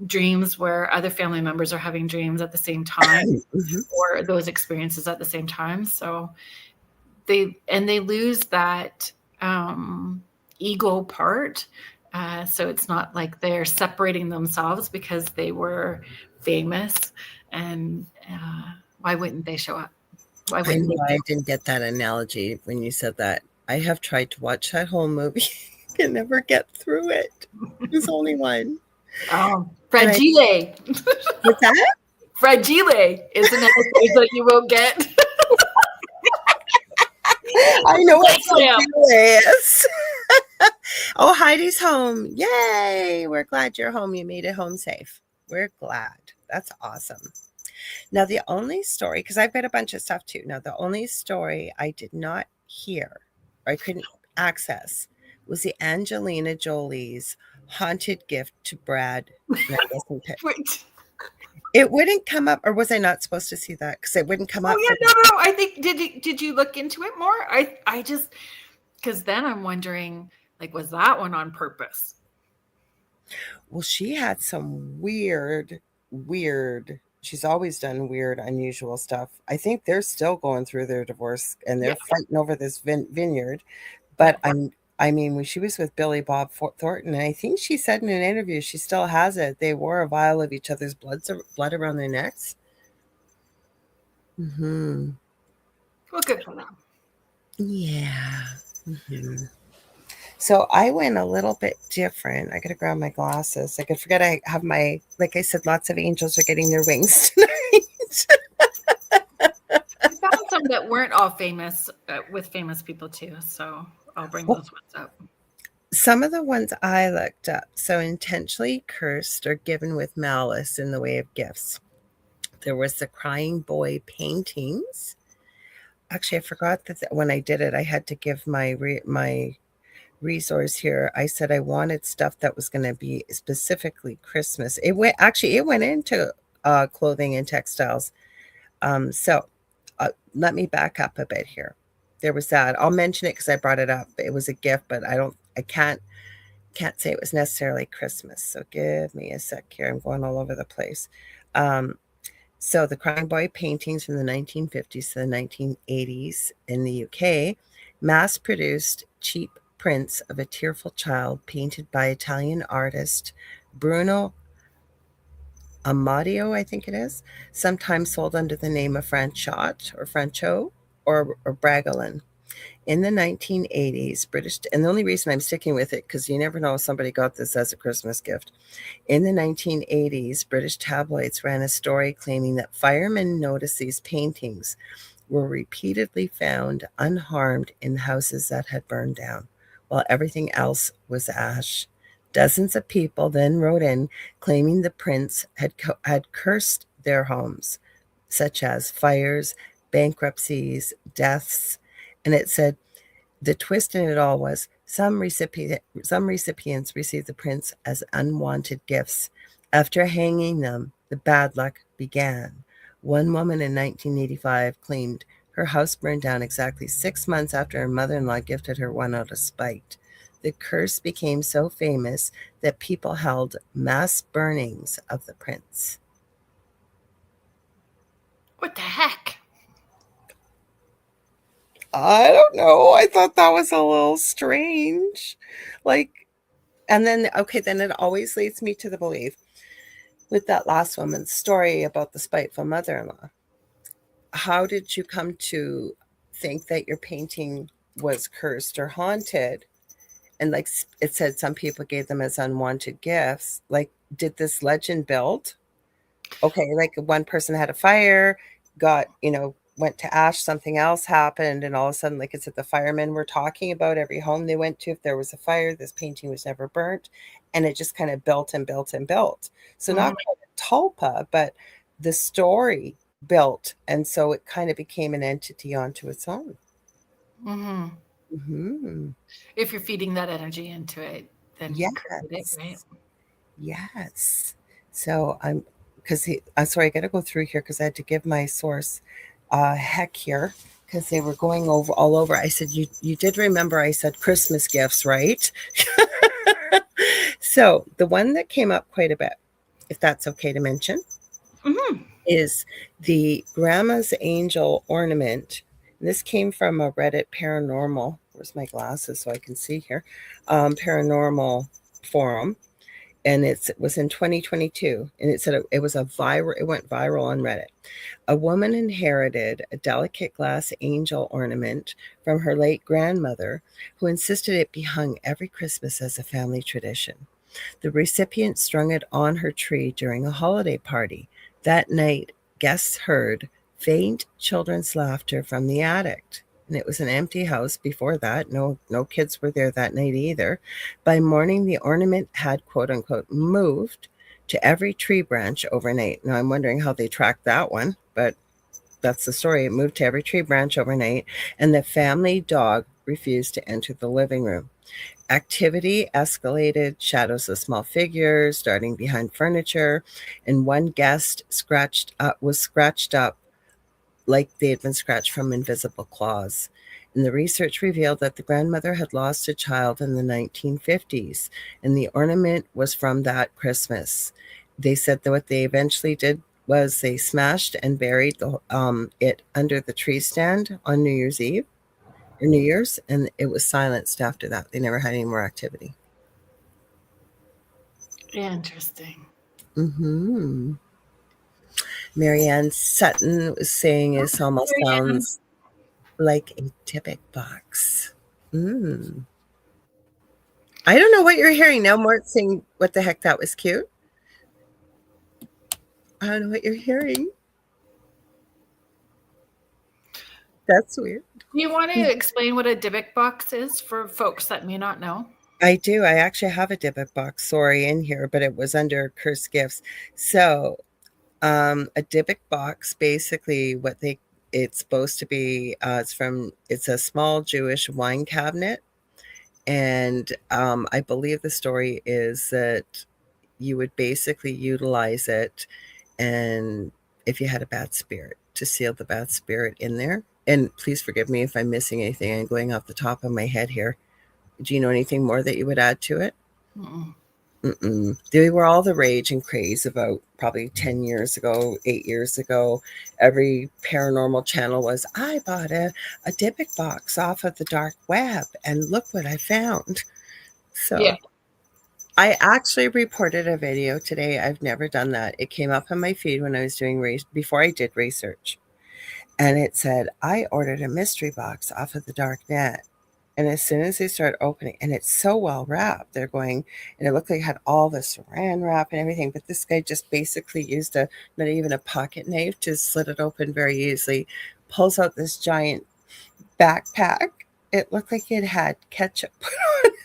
dreams where other family members are having dreams at the same time, Mhm. or those experiences at the same time. So they lose that ego part. So it's not like they're separating themselves because they were famous. And why wouldn't they show up? Why I wouldn't know they? I didn't get that analogy when you said that. I have tried to watch that whole movie, can never get through it. There's only one. And I Fragile. what's that? Fragile is another phrase that you won't get. I know what Like lamp. Fragile is. Oh, Heidi's home. Yay. We're glad you're home. You made it home safe. We're glad. That's awesome. Now, the only story, because I've got a bunch of stuff too. Now, the only story I did not hear or I couldn't access was the Angelina Jolie's haunted gift to Brad. Wait. It wouldn't come up, or was I not supposed to see that? Because it wouldn't come Oh up for yeah, no, no. I think did you look into it more? I just because then I'm wondering, like, was that one on purpose? Well, she had some weird. She's always done weird, unusual stuff. I think they're still going through their divorce and they're Yeah, fighting over this vineyard. yeah. But I mean, when she was with Billy Bob Thornton, and I think she said in an interview she still has it. They wore a vial of each other's blood around their necks. Hmm. Well, good for them. Yeah. Hmm. So I went a little bit different. I gotta grab my glasses. I could forget I have my, like I said, lots of angels are getting their wings tonight. I found some that weren't all famous with famous people too, so I'll bring Well, those ones up. some of the ones I looked up. So intentionally cursed or given with malice in the way of gifts. There was the crying boy paintings. Actually, I forgot that when I did it, I had to give my resource here. I said I wanted stuff that was going to be specifically Christmas. It went into clothing and textiles. So let me back up a bit here. There was that. I'll mention it because I brought it up. It was a gift, but I can't say it was necessarily Christmas. So give me a sec here. I'm going all over the place. Um, so the Crying Boy paintings from the 1950s to the 1980s in the UK, mass-produced cheap prints of a tearful child painted by Italian artist Bruno Amadio, I think it is, sometimes sold under the name of Franchot or Francho or Bragolin. In the 1980s, British, and the only reason I'm sticking with it, because you never know if somebody got this as a Christmas gift. In the 1980s, British tabloids ran a story claiming that firemen noticed these paintings were repeatedly found unharmed in houses that had burned down, while everything else was ash. Dozens of people then wrote in claiming the prints had cursed their homes, such as fires, bankruptcies, deaths. And it said the twist in it all was some recipients received the prints as unwanted gifts. After hanging them, the bad luck began. One woman in 1985 claimed her house burned down exactly 6 months after her mother-in-law gifted her one out of spite. The curse became so famous that people held mass burnings of the prints. What the heck? I don't know. I thought that was a little strange. Like, and then, okay, then it always leads me to the belief with that last woman's story about the spiteful mother in law. How did you come to think that your painting was cursed or haunted? And like it said, some people gave them as unwanted gifts. Like, did this legend build? Okay, like one person had a fire, got, went to ash, something else happened, and all of a sudden, like I said, the firemen were talking about every home they went to. If there was a fire, this painting was never burnt. And it just kind of built and built and built. So Mm-hmm. not quite a tulpa, but the story built. And so it kind of became an entity onto its own. Mm-hmm. Hmm. If you're feeding that energy into it, then you create it, Yes. right? Yes. So I'm sorry, I got to go through here because I had to give my source heck here because they were going over all over. I said, you did remember I said Christmas gifts, right? So the one that came up quite a bit, if that's okay to mention, Mm-hmm. is the Grandma's Angel ornament. This came from a Reddit paranormal. Where's my glasses so I can see here? Paranormal forum, and it was in 2022, and it said it went viral on Reddit. A woman inherited a delicate glass angel ornament from her late grandmother, who insisted it be hung every Christmas as a family tradition. The recipient strung it on her tree during a holiday party. That night, guests heard faint children's laughter from the attic. And it was an empty house before that. No kids were there that night either. By morning, the ornament had, quote unquote, moved to every tree branch overnight. Now, I'm wondering how they tracked that one, but that's the story. It moved to every tree branch overnight, and the family dog refused to enter the living room. Activity escalated, shadows of small figures darting behind furniture, and one guest was scratched up like they had been scratched from invisible claws. And the research revealed that the grandmother had lost a child in the 1950s, and the ornament was from that Christmas. They said that what they eventually did was they smashed and buried it under the tree stand on New Year's Eve or New Year's, and it was silenced after that. They never had any more activity. Interesting. Mm-hmm. Marianne Sutton was saying this almost Marianne. sounds like a Dybbuk box. Mm. I don't know what you're hearing now. Mort's saying, what the heck, that was cute. I don't know what you're hearing. That's weird. Do you want to explain what a Dybbuk box is for folks that may not know? I do. I actually have a Dybbuk box, sorry, in here, but it was under cursed gifts. So, a Dybbuk box, basically, it's supposed to be. It's a small Jewish wine cabinet, and I believe the story is that you would basically utilize it, and if you had a bad spirit, to seal the bad spirit in there. And please forgive me if I'm missing anything. I'm going off the top of my head here. Do you know anything more that you would add to it? Mm-mm. Mm-mm. They were all the rage and craze about probably 10 years ago, 8 years ago. Every paranormal channel was, I bought a Dybbuk box off of the dark web, and look what I found. Yeah. So I actually reported a video today. I've never done that. It came up on my feed when I was doing before I did research. And it said, I ordered a mystery box off of the dark net. And as soon as they start opening, and it's so well wrapped, they're going, and it looked like it had all the saran wrap and everything. But this guy just basically used not even a pocket knife to slit it open very easily, pulls out this giant backpack. It looked like it had ketchup put on it.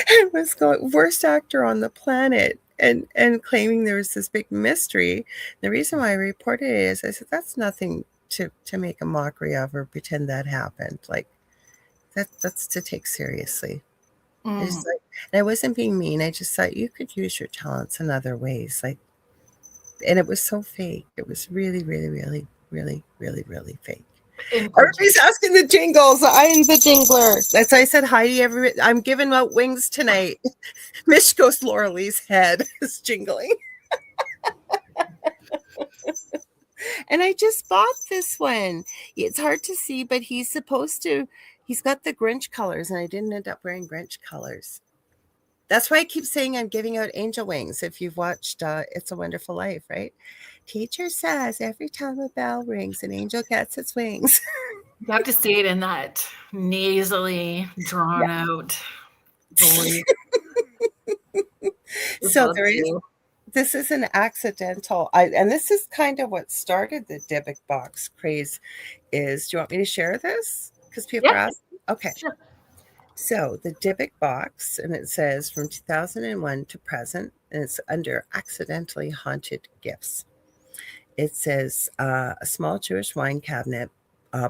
And was going, worst actor on the planet. And claiming there was this big mystery. The reason why I reported it is I said, that's nothing to make a mockery of or pretend that happened. Like, that's to take seriously. I Mm. just like, and I wasn't being mean. I just thought you could use your talents in other ways. Like, and it was so fake. It was really, really, really, really, really, really fake. In Everybody's asking the jingles. I'm the jingler. That's why I said hi to everybody. I'm giving out wings tonight. Mishko's Lorilai's head is jingling. And I just bought this one. It's hard to see, but he's got the Grinch colors, and I didn't end up wearing Grinch colors. That's why I keep saying I'm giving out angel wings. If you've watched It's a Wonderful Life, right? Teacher says every time a bell rings, an angel gets its wings. You have to say it in that nasally, drawn out voice. So this is an accidental, and this is kind of what started the Dybbuk box craze. Do you want me to share this? Because people are asking. Okay. Sure. So the Dybbuk box, and it says from 2001 to present, and it's under accidentally haunted gifts. It says a small Jewish wine cabinet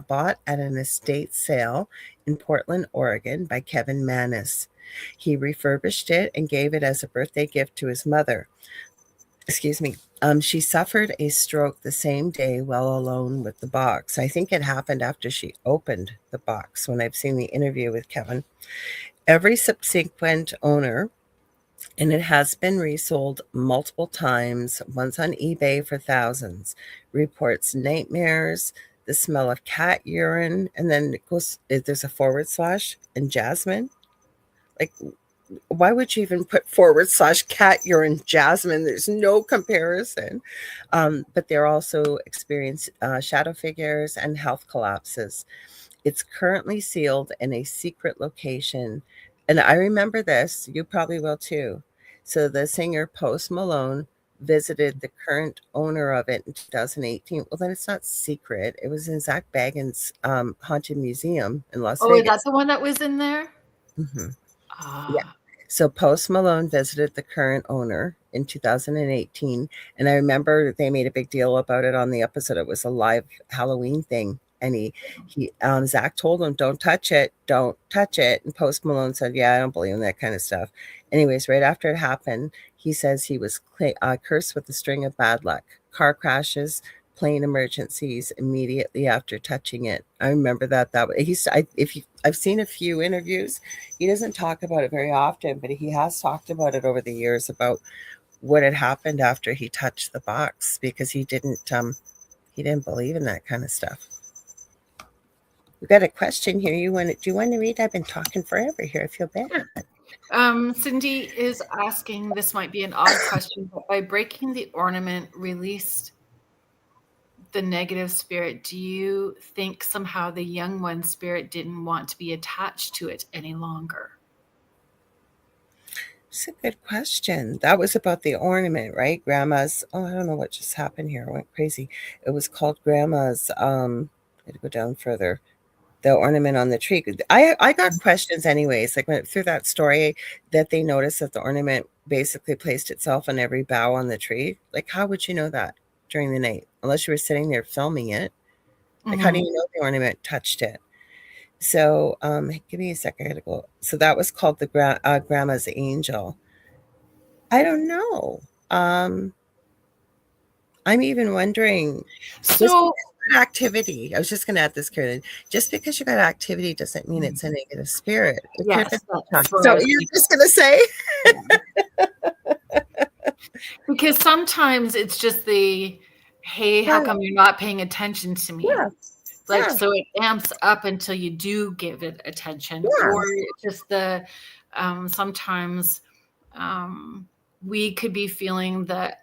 bought at an estate sale in Portland, Oregon by Kevin Manis. He refurbished it and gave it as a birthday gift to his mother. Excuse me. She suffered a stroke the same day while alone with the box. I think it happened after she opened the box when I've seen the interview with Kevin. Every subsequent owner, and it has been resold multiple times, once on eBay for thousands, reports nightmares, the smell of cat urine, and then there's a forward slash and jasmine. Like, why would you even put forward slash cat urine jasmine? There's no comparison. But they're also experience shadow figures and health collapses. It's currently sealed in a secret location. And I remember this, you probably will too. So the singer Post Malone visited the current owner of it in 2018. Well, then it's not secret. It was in Zach Bagans' Haunted Museum in Las Oh, is that Vegas. the one that was in there? Mm-hmm. Yeah. Ah. So Post Malone visited the current owner in 2018. And I remember they made a big deal about it on the episode. It was a live Halloween thing. And Zach told him, don't touch it, don't touch it. And Post Malone said, yeah, I don't believe in that kind of stuff. Anyways, right after it happened, he says he was cursed with a string of bad luck, car crashes, plane emergencies immediately after touching it. I remember that. I've seen a few interviews. He doesn't talk about it very often, but he has talked about it over the years about what had happened after he touched the box, because he didn't believe in that kind of stuff. We've got a question here. Do you want to read? I've been talking forever here. I feel bad. Sure. Cindy is asking, this might be an odd question, but by breaking the ornament, released the negative spirit, do you think somehow the young one's spirit didn't want to be attached to it any longer? It's a good question. That was about the ornament, right? Grandma's, I don't know what just happened here. I went crazy. It was called Grandma's, I had to go down further. The ornament on the tree. I got questions anyways, like through that story, that they noticed that the ornament basically placed itself on every bough on the tree. Like, how would you know that during the night? Unless you were sitting there filming it. Like, how do you know the ornament touched it? So, give me a second. I gotta go. So that was called the Grandma's Angel. I don't know. I'm even wondering. So Activity. I was just going to add this, Kerrilynn. Just because you got activity doesn't mean it's a negative spirit. yes, so you're just going to say? Yeah. Because sometimes it's just hey, how come you're not paying attention to me? Yeah. So it amps up until you do give it attention. Yeah. Or just sometimes we could be feeling the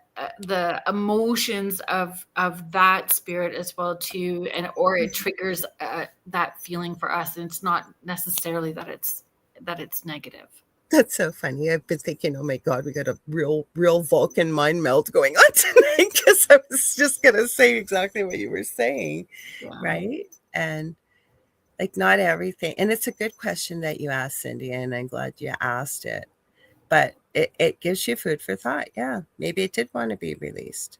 emotions of that spirit as well too, or it triggers that feeling for us, and it's not necessarily that it's negative. That's so funny. I've been thinking, oh my God, we got a real Vulcan mind melt going on tonight, because I was just going to say exactly what you were saying. Yeah. Right? And like, not everything. And it's a good question that you asked, Cindy, and I'm glad you asked it. But it gives you food for thought. Yeah, maybe it did want to be released.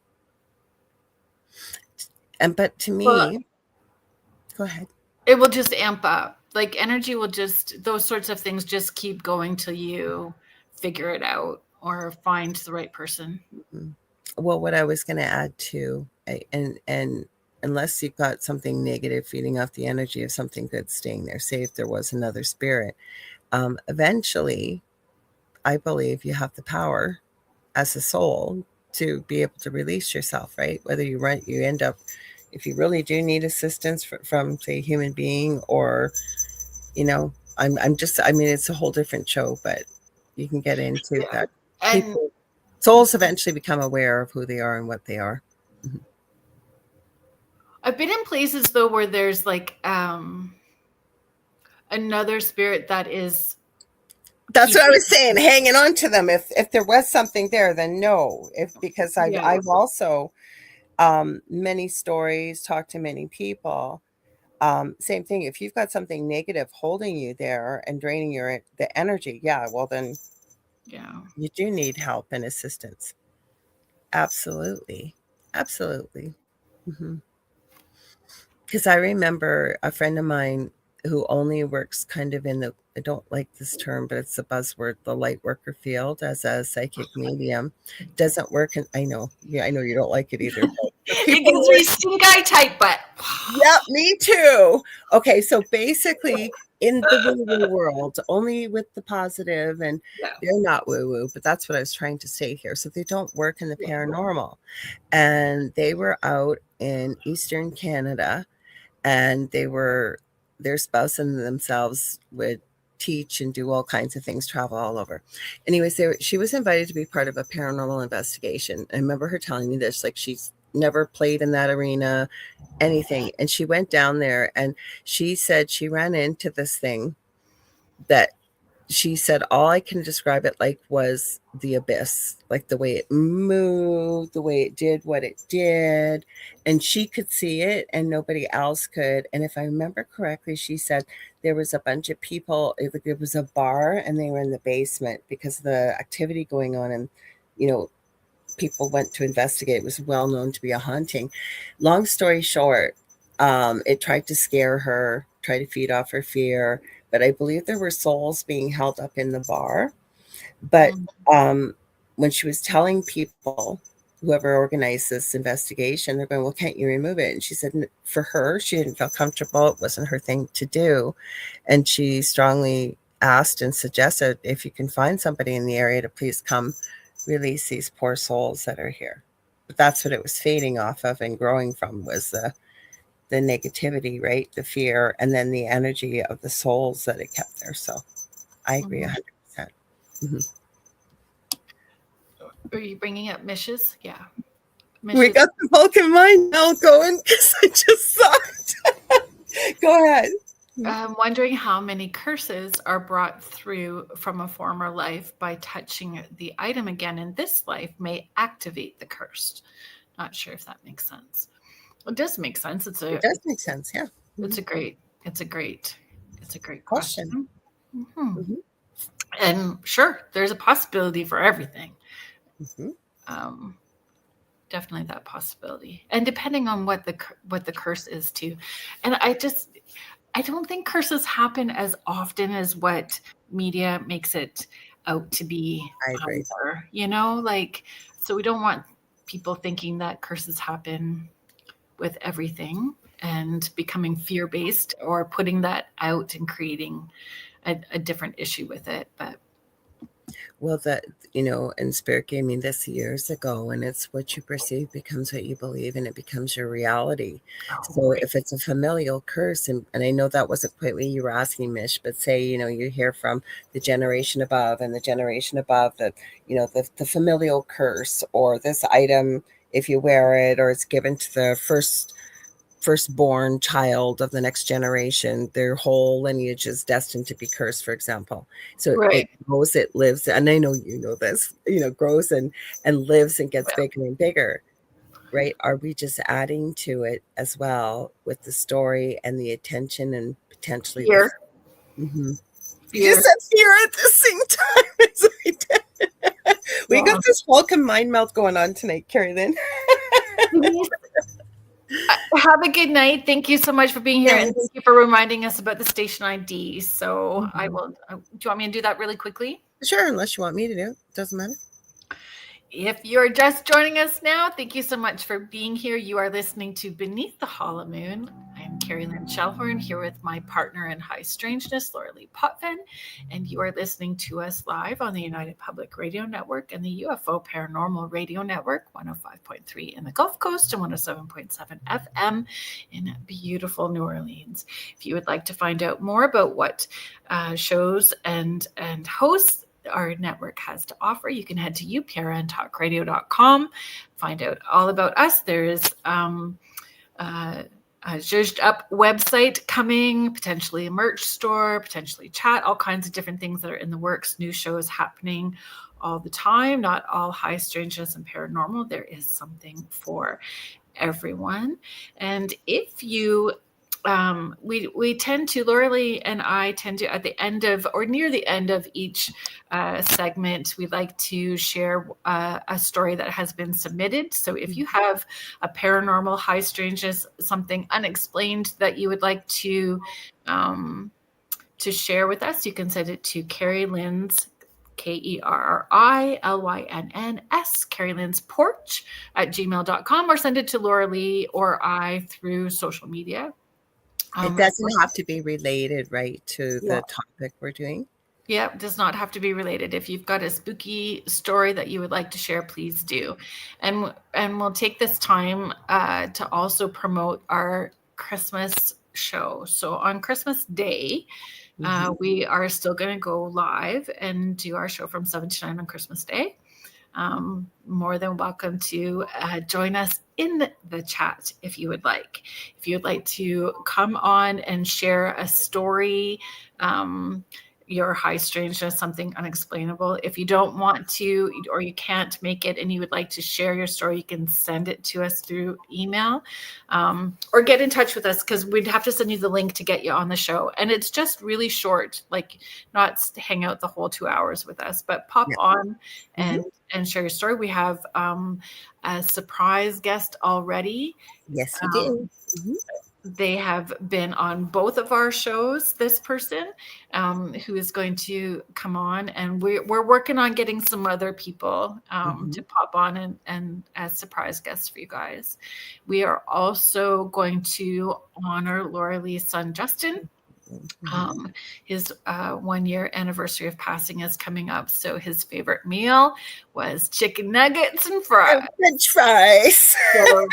But to me, go ahead. It will just amp up. Like, energy will those sorts of things just keep going till you figure it out or find the right person. Mm-hmm. Well, what I was going to add too, and unless you've got something negative feeding off the energy of something good staying there, say if there was another spirit, eventually, I believe you have the power as a soul to be able to release yourself, right? Whether you end up, if you really do need assistance from say, a human being, or, it's a whole different show, but you can get into that. Souls eventually become aware of who they are and what they are. Mm-hmm. I've been in places though where there's like another spirit that is. That's what I was saying, hanging on to them. If there was something there, then no. Because I've also many stories, talked to many people. Same thing. If you've got something negative holding you there and draining the energy, well then, you do need help and assistance. Absolutely. Mm-hmm. Because I remember a friend of mine who only works kind of in I don't like this term, but it's a buzzword, the light worker field, as a psychic medium. Doesn't work. And I know you don't like it either. It gives me stink eye type, but. Yep, me too. Okay, so basically, in the woo-woo world, only with the positive, and they're not woo-woo, but that's what I was trying to say here. So they don't work in the paranormal. And they were out in Eastern Canada, and their spouse and themselves would teach and do all kinds of things, travel all over. Anyways, she was invited to be part of a paranormal investigation. I remember her telling me this, like, she's never played in that arena, anything. And she went down there, and she said she ran into this thing that she said all I can describe it like was the abyss, like the way it moved, the way it did what it did. And she could see it and nobody else could. And if I remember correctly, she said there was a bunch of people, it was a bar, and they were in the basement because of the activity going on. And, people went to investigate. It was well known to be a haunting. Long story short, It tried to scare her, try to feed off her fear. But I believe there were souls being held up in the bar. But Mm, when she was telling people, whoever organized this investigation, they're going, well, can't you remove it? And she said, for her, she didn't feel comfortable. It wasn't her thing to do. And she strongly asked and suggested if you can find somebody in the area to please come release these poor souls that are here. But that's what it was feeding off of and growing from, was the negativity, right? The fear, and then the energy of the souls that it kept there. So I agree mhm. 100%. Mm-hmm. Are you bringing up Mishes? Yeah. We Mishes. got the Vulcan mind now going because I just saw it. Go ahead. I'm wondering how many curses are brought through from a former life by touching the item again in this life may activate the curse. Not sure if that makes sense. It does make sense. It does make sense. Yeah. It's Mm-hmm. a great it's a great it's a great Question. question. Hmm. Mm-hmm. And sure, there's a possibility for everything. Mm-hmm. Um, Definitely that possibility, and depending on what the curse is too. And I don't think curses happen as often as what media makes it out to be I agree. either. You know, like, so we don't want people thinking that curses happen with everything and becoming fear based or putting that out and creating a different issue with it. But Well, that, and Spirit gave me this years ago, and it's what you perceive becomes what you believe, and it becomes your reality. oh, So right. if it's a familial curse, and I know that wasn't quite what you were asking, Mish, but say, you hear from the generation above and the generation above that, the familial curse, or this item, if you wear it, or it's given to the firstborn child of the next generation, their whole lineage is destined to be cursed, for example. So it Right. grows, it lives, and I know this, grows and lives and gets Well, bigger and bigger, right? Are we just adding to it as well with the story and the attention and potentially the fear, mm-hmm. You fear. said fear at the same time as I did. We got Well, this welcome mind melt going on tonight, Kerrilynn. Denise, have a good night. Thank you so much for being here, and thank Thanks. you for reminding us about the station ID. So I Mhm. will. Do you want me to do that really quickly? Sure, unless you want me to do it. Doesn't matter. If you're just joining us now, thank you so much for being here. You are listening to Beneath the Hollow Moon. I'm Kerrilynn Shellhorn here with my partner in high strangeness, Lorilei Potvin, and you are listening to us live on the United Public Radio Network and the UFO Paranormal Radio Network, 105.3 in the Gulf Coast and 107.7 FM in beautiful New Orleans. If you would like to find out more about what shows and hosts our network has to offer, you can head to uprntalkradio.com, find out all about us. There's a zhuzhed up website coming, potentially a merch store, potentially chat, all kinds of different things that are in the works, new shows happening all the time. Not all high strangeness and paranormal. There is something for everyone. And if you we tend to, Lorilei and I tend to, at the end of or near the end of each segment, we like to share a story that has been submitted. So if you have a paranormal, high strangeness, something unexplained that you would like to share with us, you can send it to Kerrilynn's KerriLynn's Kerrilynn's porch at gmail.com, or send it to Lorilei or I through social media. It doesn't have to be related, right, to Yeah. the topic we're doing. Yeah, does not have to be related. If you've got a spooky story that you would like to share, please do. And we'll take this time to also promote our Christmas show. So on Christmas Day, we are still going to go live and do our show from 7 to 9 on Christmas Day. More than welcome to join us in the chat if you would like. If you would like to come on and share a story, your high strangeness, something unexplainable. If you don't want to, or you can't make it and you would like to share your story, you can send it to us through email, or get in touch with us, because we'd have to send you the link to get you on the show. And it's just really short, like not hang out the whole 2 hours with us, but pop Yeah. on Mm-hmm. and share your story. We have a surprise guest already. Yes, we do. Mm-hmm. they have been on both of our shows, this person who is going to come on, and we're working on getting some other people to pop on and as surprise guests for you guys. We are also going to honor Lorilai's son, Justin. His 1 year anniversary of passing is coming up. So his favorite meal was chicken nuggets and fries. French fries. So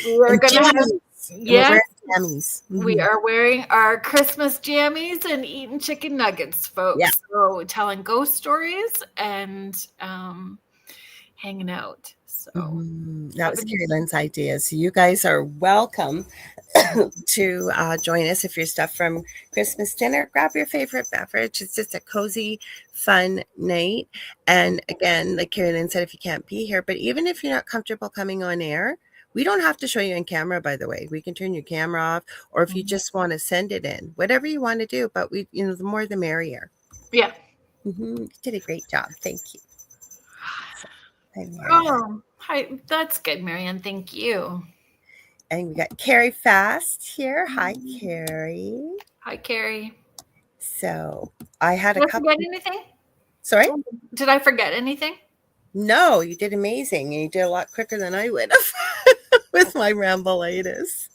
we're going to have, yeah, jammies. We are wearing our Christmas jammies and eating chicken nuggets, folks. Yeah. So telling ghost stories and hanging out. So that was Kerrilynn's idea. So you guys are welcome to join us. If you're stuffed from Christmas dinner, grab your favorite beverage. It's just a cozy, fun night. And again, like Kerrilynn said, if you can't be here, but even if you're not comfortable coming on air, we don't have to show you in camera, by the way. We can turn your camera off, or if you just want to send it in, whatever you want to do. But we, the more the merrier. Yeah. You did a great job. Thank you. Oh, hi. That's good, Marianne. Thank you. And we got Carrie Fast here. Hi, Carrie. Hi, Carrie. So I had Did I forget anything? Sorry? Did I forget anything? No, you did amazing. And you did a lot quicker than I would have with my rambleitis.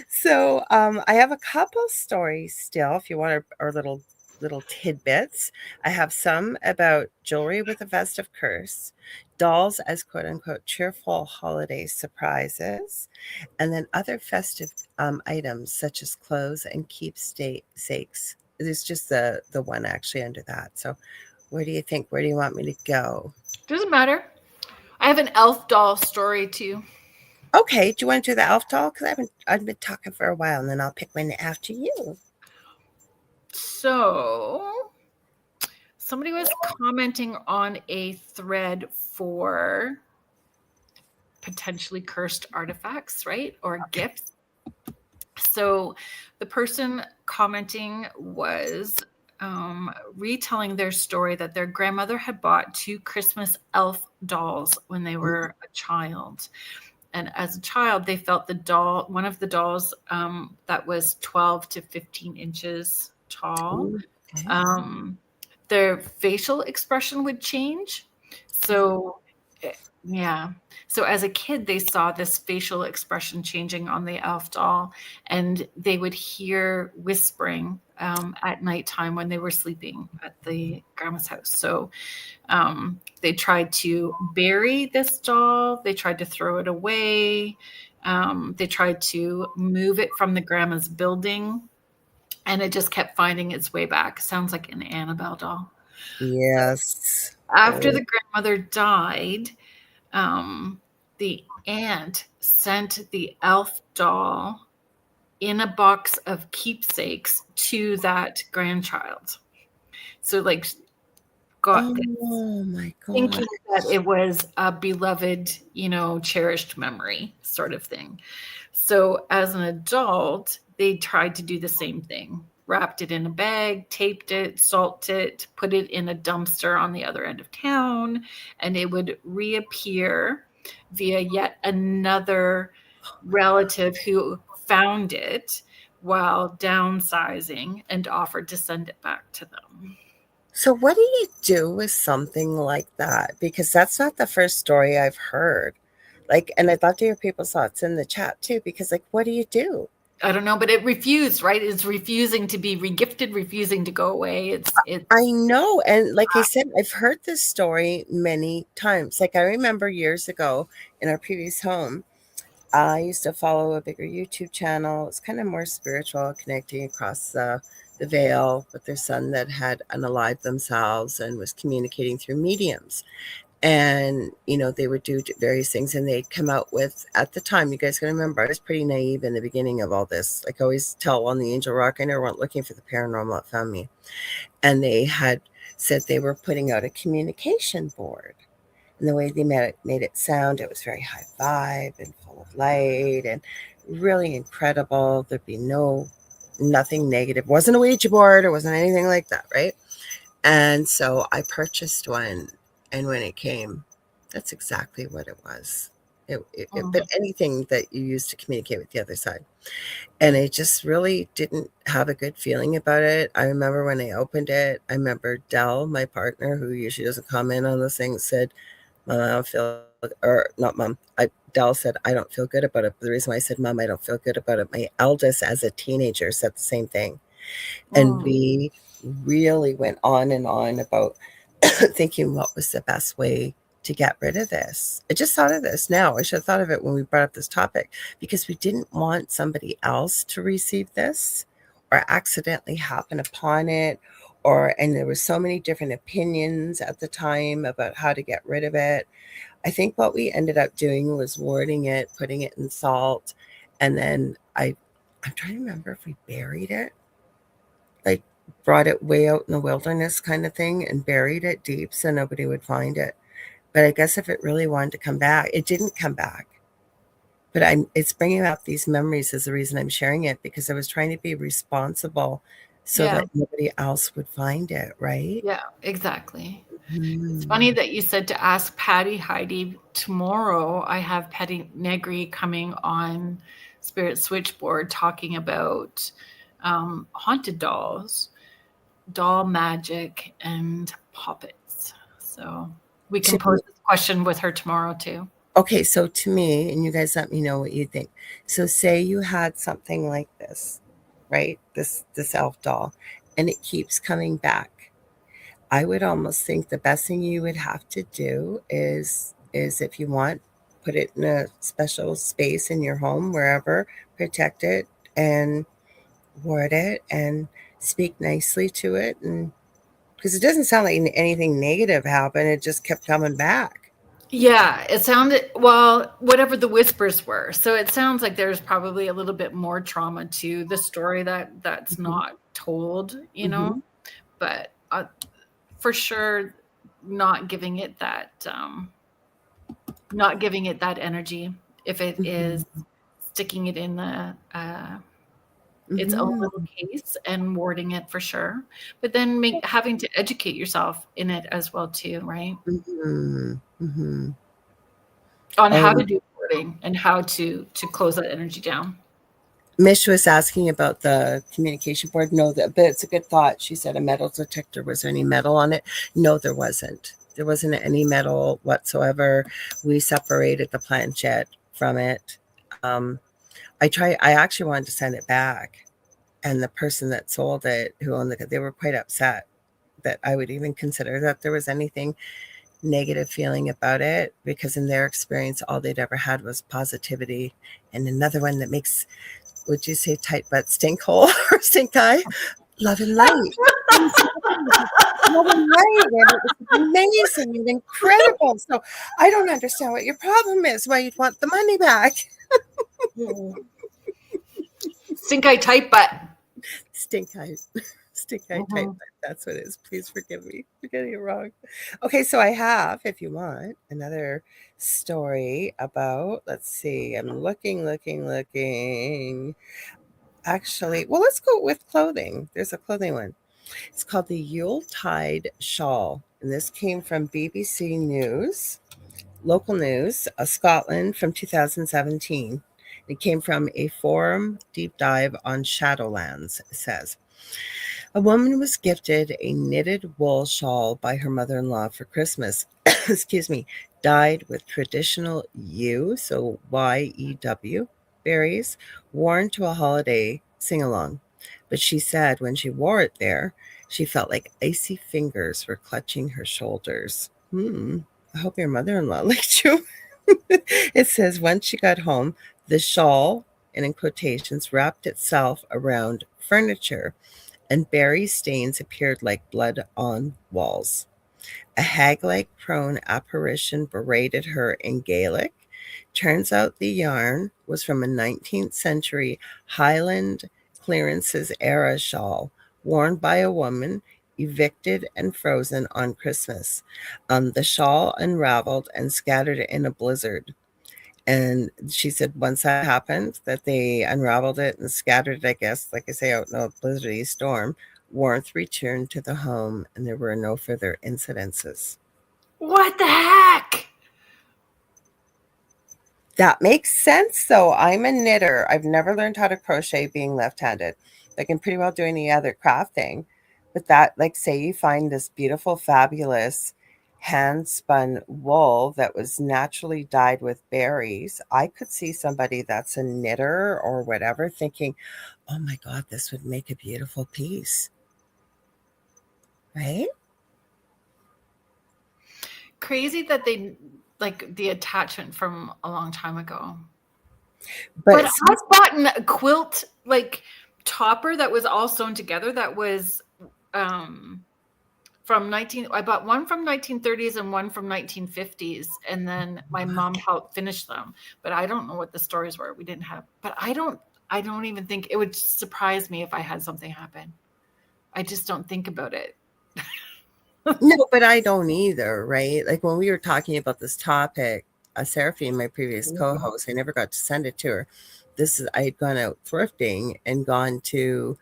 So I have a couple stories still, if you want our little tidbits. I have some about jewelry with a festive curse, dolls as quote unquote cheerful holiday surprises, and then other festive items such as clothes and keepsakes. There's just the one actually under that. So where do you think? Where do you want me to go? Doesn't matter. I have an elf doll story too. Okay, do you want to do the elf doll? Because I've been talking for a while, and then I'll pick one after you. So somebody was commenting on a thread for potentially cursed artifacts, right? Or gifts. So the person commenting was retelling their story that their grandmother had bought 2 Christmas elf dolls when they were a child. And as a child, they felt one of the dolls that was 12 to 15 inches tall, their facial expression would change. So, yeah. So as a kid, they saw this facial expression changing on the elf doll, and they would hear whispering at nighttime when they were sleeping at the grandma's house. So they tried to bury this doll. They tried to throw it away. They tried to move it from the grandma's building, and it just kept finding its way back. Sounds like an Annabelle doll. Yes. So after the grandmother died, the aunt sent the elf doll in a box of keepsakes to that grandchild. So like got this, my God, thinking that it was a beloved, cherished memory sort of thing. So as an adult, they tried to do the same thing. Wrapped it in a bag, taped it, salted it, put it in a dumpster on the other end of town, and it would reappear via yet another relative who found it while downsizing and offered to send it back to them. So what do you do with something like that? Because that's not the first story I've heard. And I'd love to hear people's thoughts in the chat too, because what do you do? I don't know, but it refused, right? It's refusing to be regifted, refusing to go away. It's I know. And like I said, I've heard this story many times. I remember years ago in our previous home, I used to follow a bigger YouTube channel. It's kind of more spiritual, connecting across the veil with their son that had unalived themselves and was communicating through mediums. And, they would do various things, and they'd come out with, at the time, you guys can remember, I was pretty naive in the beginning of all this. Like I always tell on the Angel Rock, I never went looking for the paranormal, it found me. And they had said they were putting out a communication board. And the way they made it sound, it was very high vibe and full of light and really incredible. There'd be nothing negative. Wasn't a Ouija board, or wasn't anything like that, right? And so I purchased one. And when it came, that's exactly what it was. but Mm. anything that you use to communicate with the other side. And I just really didn't have a good feeling about it. I remember when I opened it, I remember Dell, my partner, who usually doesn't comment on those things, said, Mom, I don't feel, or not Mom, Dell said, I don't feel good about it. But the reason why I said, Mom, I don't feel good about it, my eldest as a teenager said the same thing. And Mm. we really went on and on about thinking what was the best way to get rid of this. I just thought of this now. I should have thought of it when we brought up this topic because we didn't want somebody else to receive this or accidentally happen upon it. And there were so many different opinions at the time about how to get rid of it. I think what we ended up doing was warding it, putting it in salt, and then I'm trying to remember if we buried it, like brought it way out in the wilderness kind of thing and buried it deep so nobody would find it. But I guess if it really wanted to come back, it didn't come back. But it's bringing up these memories is the reason I'm sharing it because I was trying to be responsible so Yeah. that nobody else would find it, right? Yeah, exactly. It's funny Mm. that you said to ask Patty Heidi tomorrow. I have Patty Negri coming on Spirit Switchboard talking about haunted dolls, doll magic, and puppets. So we can pose To this question with her tomorrow too. Okay, so to me, and you guys let me know what you think. So say you had something like this, right? This elf doll, and it keeps coming back. I would almost think the best thing you would have to do is if you want, put it in a special space in your home, wherever, protect it and ward it and speak nicely to it, and because it doesn't sound like anything negative happened, it just kept coming back. Yeah, it sounded, well, whatever the whispers were. So it sounds like there's probably a little bit more trauma to the story that's Mhm, not told, mhm, but for sure not giving it that energy if it is mhm, sticking it in the its own mhm, little case and warding it for sure. But then having to educate yourself in it as well too, right? mhm, mhm. On how Oh, to do warding and how to close that energy down. Mish was asking about the communication board. No, but it's a good thought. She said a metal detector. Was there any metal on it? No, there wasn't. There wasn't any metal whatsoever. We separated the planchette from it. Um, I actually wanted to send it back, and the person that sold it, who owned it, they were quite upset that I would even consider that there was anything negative feeling about it because in their experience all they'd ever had was positivity. And another one that makes, would you say, tight butt stink hole or stink eye? Love and light. Love and light, and it was amazing and incredible. So I don't understand what your problem is, why you'd want the money back. Stink eye tight butt. Stink eye. Stink eye tight Mhm. butt. That's what it is. Please forgive me for getting it wrong. Okay, so I have, if you want, another story about, let's see, I'm looking. Actually, well, let's go with clothing. There's a clothing one. It's called the Yuletide Shawl. And this came from BBC News, local news, Scotland from 2017. It came from a forum deep dive on Shadowlands, it says. A woman was gifted a knitted wool shawl by her mother in law for Christmas. Excuse me, dyed with traditional yew, so YEW, berries, worn to a holiday sing along. But she said when she wore it there, she felt like icy fingers were clutching her shoulders. I hope your mother in law liked you. It says once she got home, the shawl, and in quotations, wrapped itself around furniture and berry stains appeared like blood on walls. A hag like prone apparition berated her in Gaelic. Turns out the yarn was from a 19th century Highland clearances era shawl worn by a woman evicted and frozen on Christmas. The shawl unraveled and scattered in a blizzard. And she said once that happened, that they unraveled it and scattered it, I guess, like I say, out in a blizzardy storm. Warmth returned to the home, and there were no further incidences. What the heck? That makes sense, though. I'm a knitter. I've never learned how to crochet being left-handed. I can pretty well do any other craft thing, but that, like, say you find this beautiful, fabulous hand-spun wool that was naturally dyed with berries. I could see somebody that's a knitter or whatever thinking, "Oh my god, this would make a beautiful piece." Right? Crazy that they like the attachment from a long time ago. But But see, I've bought a quilt like topper that was all sewn together. That was from 19. I bought one from 1930s and one from 1950s, and then my mom helped finish them. But I don't know what the stories were. We didn't have. But I don't. I don't even think it would surprise me if I had something happen. I just don't think about it. no, but I don't either, right? Like when we were talking about this topic, Seraphine, my previous co-host, I never got to send it to her. This is I had gone out thrifting and gone to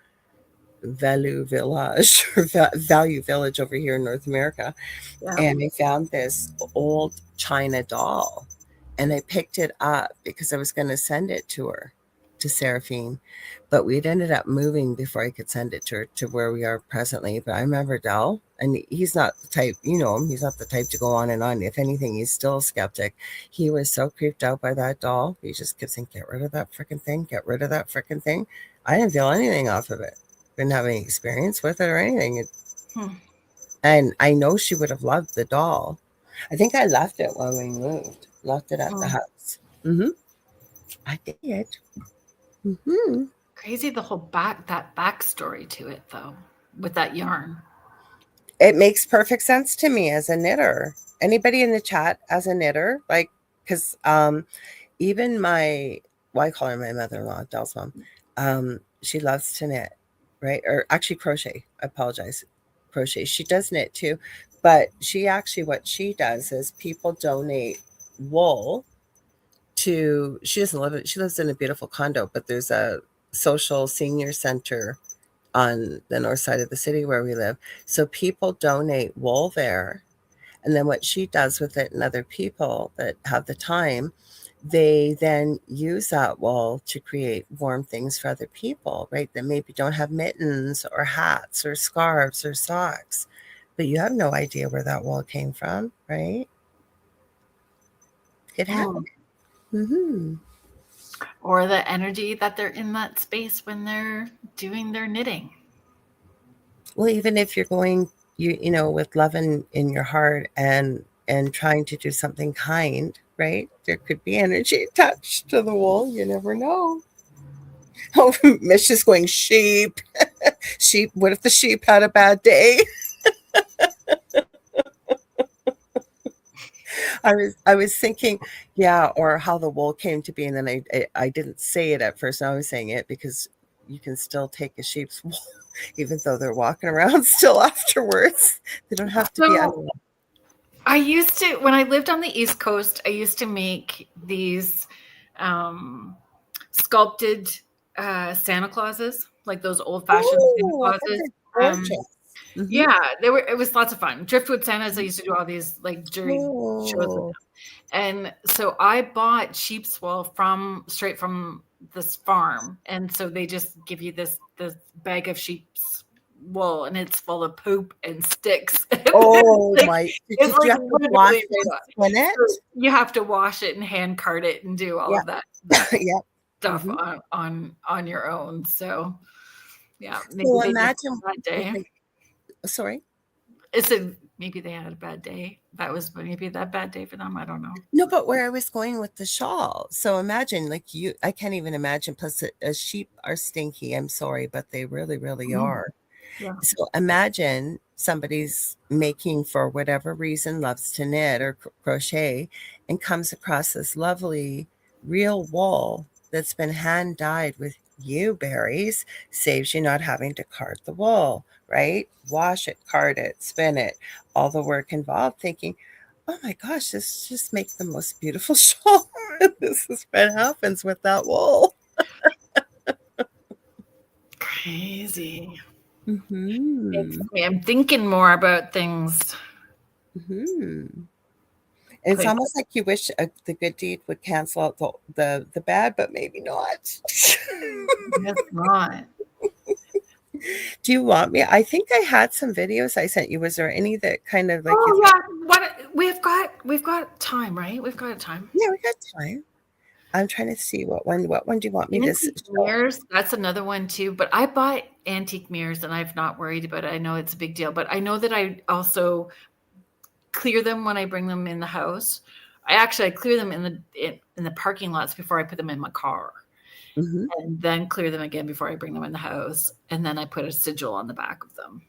Value Village or Value Village over here in North America, Yeah. and I found this old China doll, and I picked it up because I was going to send it to her, to Seraphine, but we'd ended up moving before I could send it to her to where we are presently. But I remember Dell, and he's not the type, you know him, he's not the type to go on and on. If anything, he's still a skeptic. He was so creeped out by that doll. He just kept saying, "Get rid of that freaking thing, get rid of that freaking thing." I didn't feel anything off of it. Didn't have any experience with it or anything. Hmm. And I know she would have loved the doll. I think I left it when we moved. Left it at the Hmm. house. I did. hmm Crazy the whole backstory to it though, with that yarn. It makes perfect sense to me as a knitter. Anybody in the chat as a knitter? Like, because even my, well, I call her my mother-in-law, Dell's mom. She loves to knit, right? Or actually crochet. I apologize. Crochet. She does knit too. But she actually, what she does is people donate wool to, she doesn't live it, she lives in a beautiful condo, but there's a social senior center on the north side of the city where we live. So people donate wool there. And then what she does with it and other people that have the time, they then use that wool to create warm things for other people, right? That maybe don't have mittens or hats or scarves or socks. But you have no idea where that wool came from, right? It Hmm. happened. Mm-hmm. Or the energy that they're in that space when they're doing their knitting. Well, even if you're going, you know, with love in your heart and trying to do something kind, right? There could be energy attached to the wool. You never know. Oh, Mish is going sheep. Sheep. What if the sheep had a bad day? I was thinking, yeah, or how the wool came to be, and then I didn't say it at first. Now I was saying it because you can still take a sheep's wool, even though they're walking around still afterwards. They don't have to be So animal. I used to, when I lived on the East Coast, I used to make these um, sculpted Santa Clauses, like those old fashioned Santa Oh, I bet Clauses. they're Um, gorgeous. Mhm. yeah, they were. It was lots of fun. Driftwood Santas. I used to do all these like jury shows with them. Oh. And so I bought sheep's wool from straight from this farm, and so they just give you this bag of sheep's wool, and it's full of poop and sticks. Oh my, It's did you like have to wash literally and made up. spin it? So you have to wash it and hand cart it and do all Yeah. of that Yeah. stuff Mhm. on your own. So yeah, maybe So they just imagine had a bad with day. sorry? It's a maybe they had a bad day. That was maybe that bad day for them. I don't know. No, but where I was going with the shawl. So imagine, like I can't even imagine. Plus, sheep are stinky. I'm sorry, but they really, really Mhm. are. Yeah. So imagine somebody's making, for whatever reason, loves to knit or crochet and comes across this lovely real wool that's been hand dyed with yew berries, saves you not having to card the wool, right? Wash it, card it, spin it, all the work involved, thinking, oh my gosh, this just makes the most beautiful shawl. This is what happens with that wool. Crazy. It's hmm funny. I'm thinking more about things. hmm It's Quick. almost like you wish the good deed would cancel out the bad, but maybe not. It's not. Do you want me? I think I had some videos I sent you. Was there any that kind of like you Oh thought, yeah, what we've got time, right? We've got time. yeah, we got time. I'm trying to see what one do you want me to Antique show? mirrors, that's another one too. But I buy antique mirrors and I've not worried about it. I know it's a big deal, but I know that I also clear them when I bring them in the house. I clear them in the parking lots before I put them in my car, Mhm. and then clear them again before I bring them in the house, and then I put a sigil on the back of them.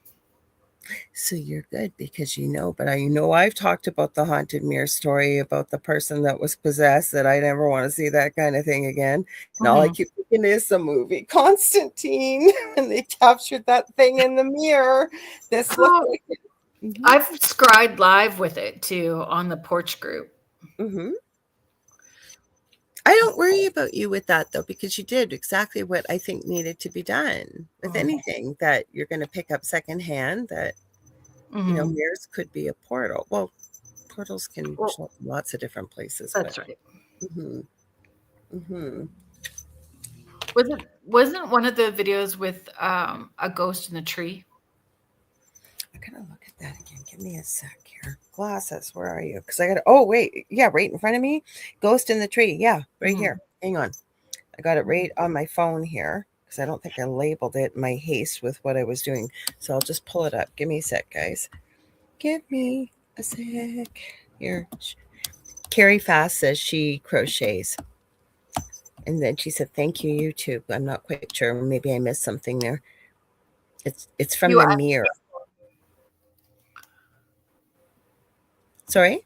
So you're good because but I've talked about the haunted mirror story about the person that was possessed, that I never want to see that kind of thing again. And all I Mhm. keep thinking is the movie Constantine, and they captured that thing in the mirror. This looked Oh, like it. Hmm. I've scried live with it too on the porch group. Hmm. I don't worry about you with that though, because you did exactly what I think needed to be done with Mhm. anything that you're going to pick up secondhand. That Mhm. mirrors could be a portal. Well, portals can Well, show up in lots of different places, but that's right. mhm, mhm. Wasn't one of the videos with a ghost in the tree? I gotta look at that again. Give me a sec here. Glasses, where are you? Because I gotta. Oh wait, yeah, right in front of me. Ghost in the tree. Yeah, right Mhm. here. Hang on. I got it right on my phone here because I don't think I labeled it in my haste with what I was doing. So I'll just pull it up. Give me a sec, guys. Give me a sec. Here. Carrie Fast says she crochets. And then she said, "Thank you, YouTube." I'm not quite sure. Maybe I missed something there. It's from You the mirror. Sorry?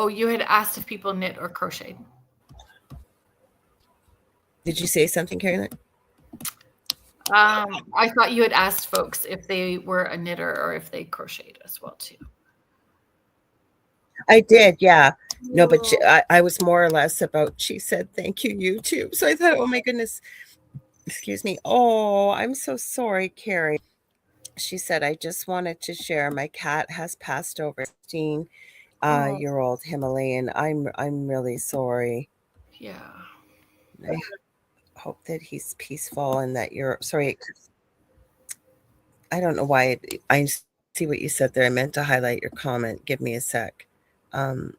you had asked if people knit or crocheted. Did you say something, Carolyn? I thought you had asked folks if they were a knitter or if they crocheted as well too. I did, yeah. No, but Oh, I was more or less about, she said, "Thank you, YouTube." So I thought, oh my goodness, excuse me. Oh, I'm so sorry, Carrie. She said, "I just wanted to share. My cat has passed over, 16 oh, year old Himalayan. I'm really sorry. yeah. I hope that he's peaceful and that you're sorry. I don't know why I see what you said there. I meant to highlight your comment. Give me a sec. Um,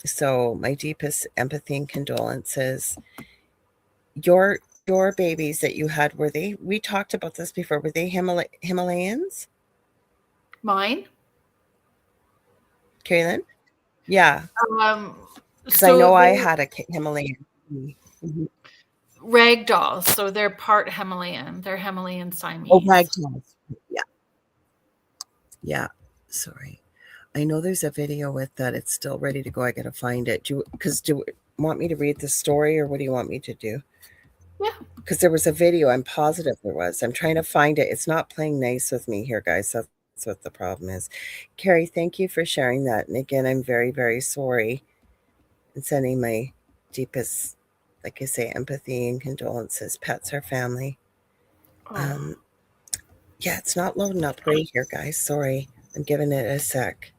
so my deepest empathy and condolences. Your babies that you had, were they? We talked about this before. Were they Himalayans, Mine. Kaylin? Yeah, Um, because I so know I they're had a Himalayan. Mhm. rag dolls. So they're part Himalayan. They're Himalayan Oh, Siamese. ragdolls. Yeah, yeah. Sorry. I know there's a video with that. It's still ready to go. I gotta find it. Do you want me to read the story, or what do you want me to do? Yeah. Because there was a video. I'm positive there was. I'm trying to find it. It's not playing nice with me here, guys. That's what the problem is. Carrie, thank you for sharing that. And again, I'm very, very sorry and sending my deepest, like I say, empathy and condolences. Pets are family. Oh. Um, yeah, it's not loading up great here, guys. Sorry. I'm giving it a sec.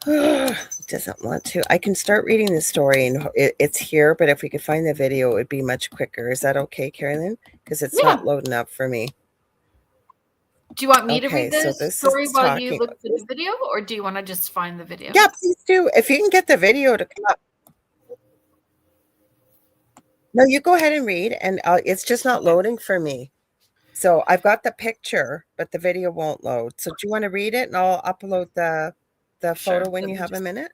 Doesn't want to. I can start reading the story and it's here, but if we could find the video, it would be much quicker. Is that okay, Carolyn? Because it's Yeah. not loading up for me. Do you want me to Okay, read so the this is story while you talking. look for the video, or do you want to just find the video? Yeah, please do. If you can get the video to come up. No, you go ahead and read, and it's just not Okay. loading for me. So I've got the picture, but the video won't load. So do you want to read it, and I'll upload the Sure. photo when Let you me have a just minute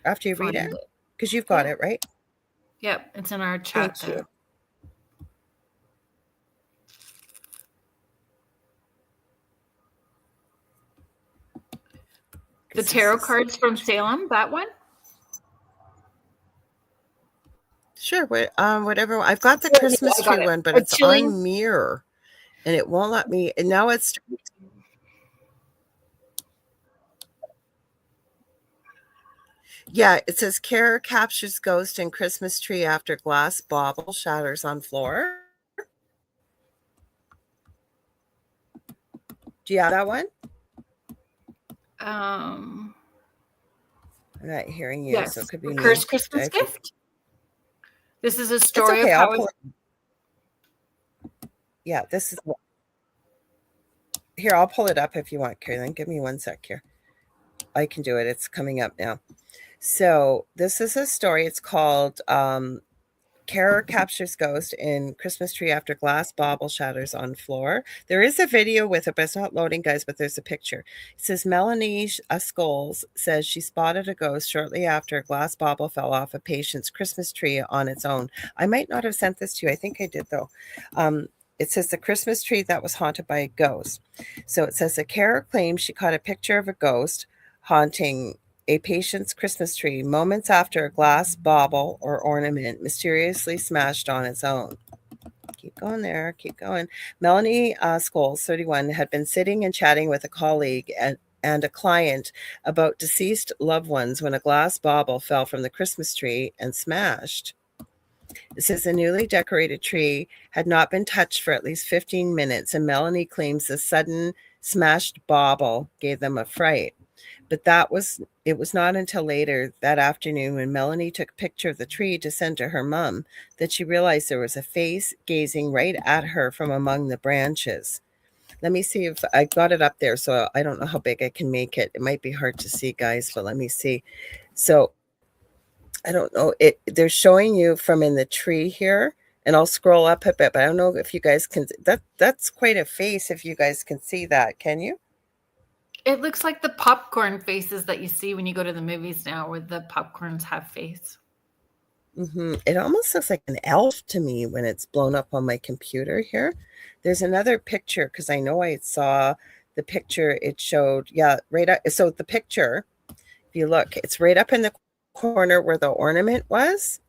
after you read find it? it. Because you've got Yeah. it, right? Yep. It's in our chat Thank there. you. The Because this tarot is cards from Salem, that one? sure. Whatever. I've got the Here, here, Christmas I tree got it. one, but A it's chilling. on mirror, and it won't let me. And now it's yeah. It says Kara captures ghost in Christmas tree after glass bauble shatters on floor. Do you have that one? Um, I'm not hearing you, Yes, so it could be the me. cursed Christmas If you, gift. This is a it's story of okay. I'll how pull it. Yeah, this is here. I'll pull it up if you want, Kerrilynn. Give me 1 sec here. I can do it. It's coming up now. So this is a story. It's called Kara Captures Ghost in Christmas Tree After Glass Bauble Shatters on Floor. There is a video with it, but it's not loading, guys, but there's a picture. It says Melanie Scholes says she spotted a ghost shortly after a glass bauble fell off a patient's Christmas tree on its own. I might not have sent this to you. I think I did, though. It says the Christmas tree that was haunted by a ghost. So it says that Kara claims she caught a picture of a ghost haunting a patient's Christmas tree moments after a glass bauble or ornament mysteriously smashed on its own. Keep going there. Keep going. Melanie Scholes, 31, had been sitting and chatting with a colleague and a client about deceased loved ones when a glass bauble fell from the Christmas tree and smashed. It says the newly decorated tree had not been touched for at least 15 minutes, and Melanie claims the sudden smashed bauble gave them a fright. But it was not until later that afternoon when Melanie took a picture of the tree to send to her mom that she realized there was a face gazing right at her from among the branches. Let me see if I got it up there. So I don't know how big I can make it. It might be hard to see, guys, but let me see. So I don't know. They're showing you from in the tree here, and I'll scroll up a bit, but I don't know if you guys can. That's quite a face. If you guys can see that, can you? It looks like the popcorn faces that you see when you go to the movies now, where the popcorns have face. It almost looks like an elf to me when it's blown up on my computer here. There's another picture because I know I saw the picture it showed. Yeah, right up. So the picture, if you look, it's right up in the corner where the ornament was.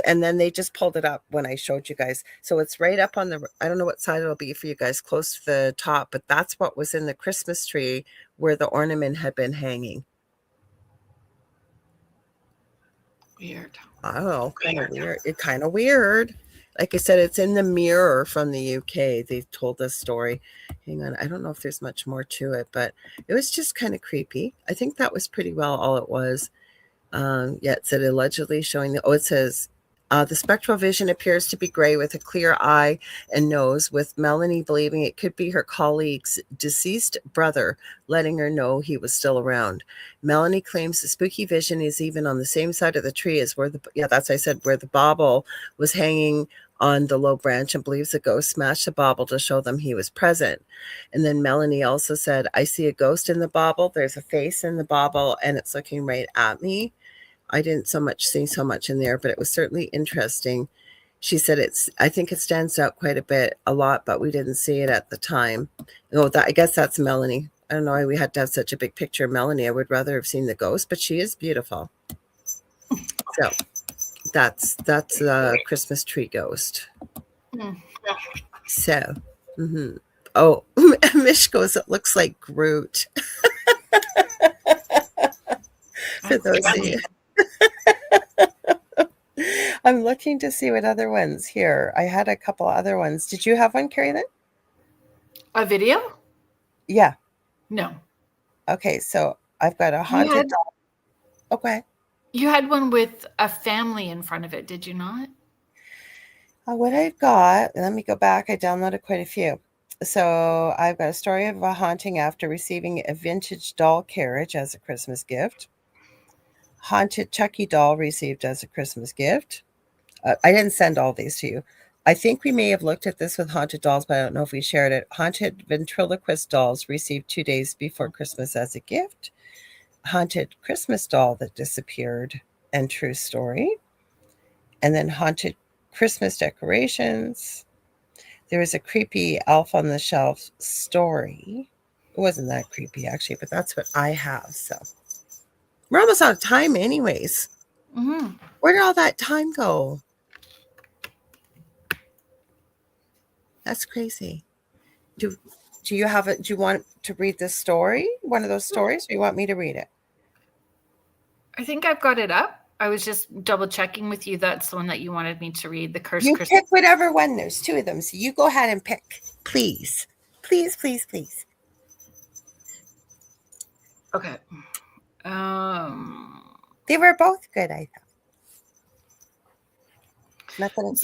And then they just pulled it up when I showed you guys. So it's right up on I don't know what side it'll be for you guys, close to the top, but that's what was in the Christmas tree where the ornament had been hanging. Weird. I don't know, kind of weird. It kind of weird. Like I said, it's in the Mirror from the UK. They told this story. Hang on, I don't know if there's much more to it, but it was just kind of creepy. I think that was pretty well all it was. Yeah, it said allegedly showing it says the spectral vision appears to be gray with a clear eye and nose, with Melanie believing it could be her colleague's deceased brother, letting her know he was still around. Melanie claims the spooky vision is even on the same side of the tree as where that's I said where the bauble was hanging on the low branch, and believes the ghost smashed the bauble to show them he was present. And then Melanie also said, I see a ghost in the bauble. There's a face in the bauble and it's looking right at me. I didn't see so much in there, but it was certainly interesting. She said I think it stands out quite a lot, but we didn't see it at the time. I guess that's Melanie. I don't know why we had to have such a big picture of Melanie. I would rather have seen the ghost, but she is beautiful. So that's the Christmas tree ghost. So, oh, Mish goes, it looks like Groot. For those of you. I'm looking to see what other ones here. I had a couple other ones. Did you have one, Kerrilynn? A video? Yeah. No. Okay, so I've got a haunted doll. Okay. You had one with a family in front of it, did you not? What I've got, let me go back. I downloaded quite a few. So I've got a story of a haunting after receiving a vintage doll carriage as a Christmas gift. Haunted Chucky doll received as a Christmas gift. I didn't send all these to you. I think we may have looked at this with haunted dolls, but I don't know if we shared it. Haunted ventriloquist dolls received 2 days before Christmas as a gift. Haunted Christmas doll that disappeared and true story. And then haunted Christmas decorations. There was a creepy elf on the shelf story. It wasn't that creepy, actually, but that's what I have. So we're almost out of time anyways. Where did all that time go? That's crazy. Do you have it? Do you want to read this story? One of those stories, or you want me to read it? I think I've got it up. I was just double checking with you. That's the one that you wanted me to read. The Cursed You Christmas. pick whatever one. There's 2 of them, so you go ahead and pick, please, please, please, please. Okay. They were both good, I thought. Nothing.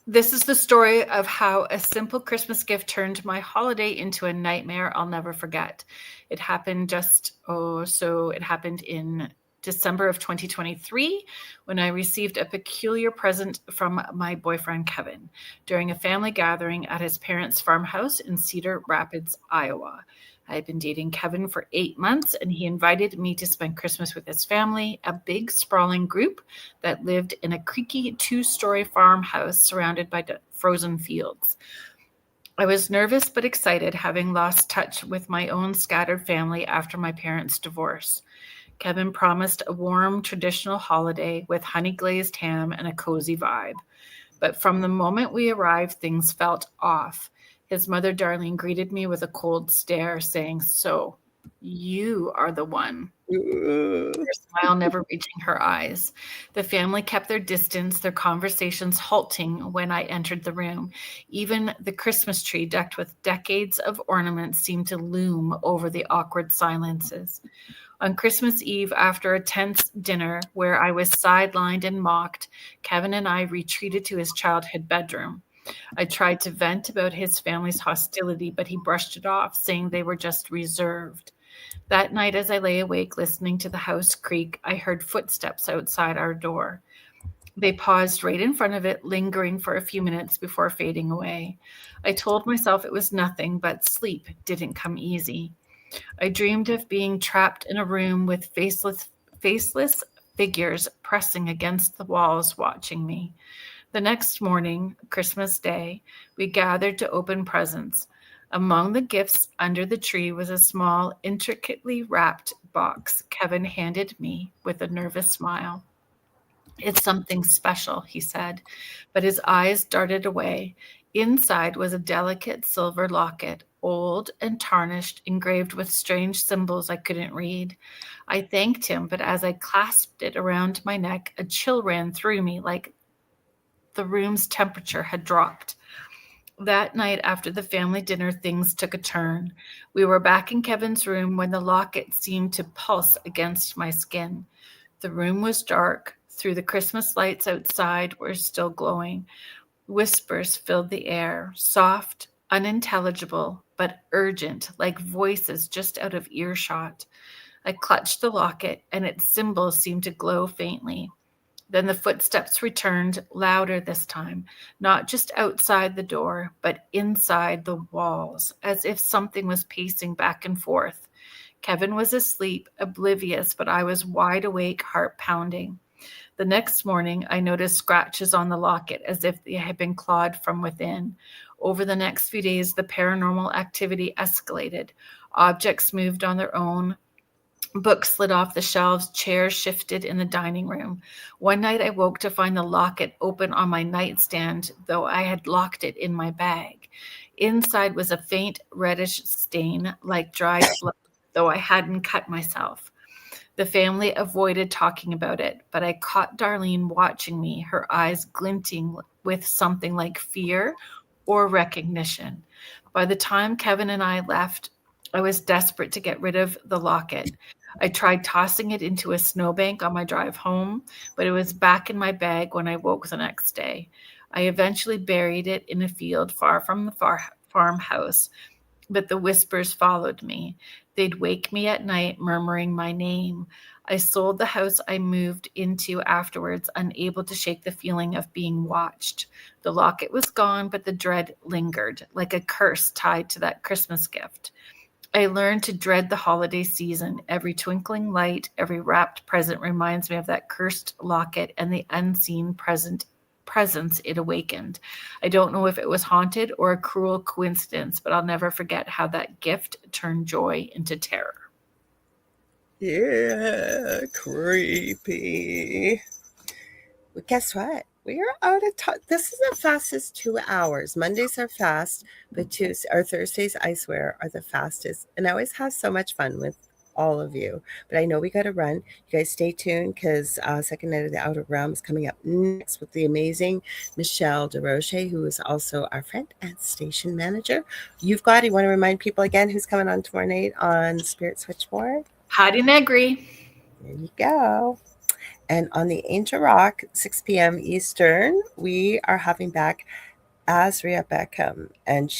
This is the story of how a simple Christmas gift turned my holiday into a nightmare I'll never forget. It happened it happened in December of 2023 when I received a peculiar present from my boyfriend Kevin during a family gathering at his parents' farmhouse in Cedar Rapids, Iowa. I had been dating Kevin for 8 months, and he invited me to spend Christmas with his family, a big, sprawling group that lived in a creaky 2-story farmhouse surrounded by frozen fields. I was nervous but excited, having lost touch with my own scattered family after my parents' divorce. Kevin promised a warm, traditional holiday with honey glazed ham and a cozy vibe. But from the moment we arrived, things felt off. His mother, Darlene, greeted me with a cold stare, saying, "So, you are the one." Her smile never reaching her eyes. The family kept their distance, their conversations halting when I entered the room. Even the Christmas tree, decked with decades of ornaments, seemed to loom over the awkward silences. On Christmas Eve, after a tense dinner where I was sidelined and mocked, Kevin and I retreated to his childhood bedroom. I tried to vent about his family's hostility, but he brushed it off, saying they were just reserved. That night, as I lay awake listening to the house creak, I heard footsteps outside our door. They paused right in front of it, lingering for a few minutes before fading away. I told myself it was nothing, but sleep didn't come easy. I dreamed of being trapped in a room with faceless figures pressing against the walls, watching me. The next morning, Christmas Day, we gathered to open presents. Among the gifts under the tree was a small, intricately wrapped box Kevin handed me with a nervous smile. "It's something special," he said, but his eyes darted away. Inside was a delicate silver locket, old and tarnished, engraved with strange symbols I couldn't read. I thanked him, but as I clasped it around my neck, a chill ran through me like the room's temperature had dropped. That night after the family dinner, things took a turn. We were back in Kevin's room when the locket seemed to pulse against my skin. The room was dark. Through the Christmas lights outside were still glowing. Whispers filled the air, soft, unintelligible, but urgent, like voices just out of earshot. I clutched the locket, and its symbols seemed to glow faintly. Then the footsteps returned, louder this time, not just outside the door, but inside the walls, as if something was pacing back and forth. Kevin was asleep, oblivious, but I was wide awake, heart pounding. The next morning, I noticed scratches on the locket as if they had been clawed from within. Over the next few days, the paranormal activity escalated. Objects moved on their own. Books slid off the shelves, chairs shifted in the dining room. One night I woke to find the locket open on my nightstand, though I had locked it in my bag. Inside was a faint reddish stain like dried blood, though I hadn't cut myself. The family avoided talking about it, but I caught Darlene watching me, her eyes glinting with something like fear or recognition. By the time Kevin and I left, I was desperate to get rid of the locket. I tried tossing it into a snowbank on my drive home, but it was back in my bag when I woke the next day. I eventually buried it in a field far from the farmhouse, but the whispers followed me. They'd wake me at night, murmuring my name. I sold the house I moved into afterwards, unable to shake the feeling of being watched. The locket was gone, but the dread lingered, like a curse tied to that Christmas gift. I learned to dread the holiday season. Every twinkling light, every wrapped present reminds me of that cursed locket and the unseen presence it awakened. I don't know if it was haunted or a cruel coincidence, but I'll never forget how that gift turned joy into terror. Yeah, creepy. Well, guess what? We are out of time. This is the fastest 2 hours. Mondays are fast, but Tuesdays or Thursdays, I swear, are the fastest. And I always have so much fun with all of you. But I know we got to run. You guys stay tuned because Second Night of the Outer Realm is coming up next with the amazing Michelle DeRoche, who is also our friend and station manager. You want to remind people again who's coming on tomorrow night on Spirit Switchboard? Heidi Negri. There you go. And on the Angel Rock, 6 p.m. Eastern, we are having back Azria Beckham. And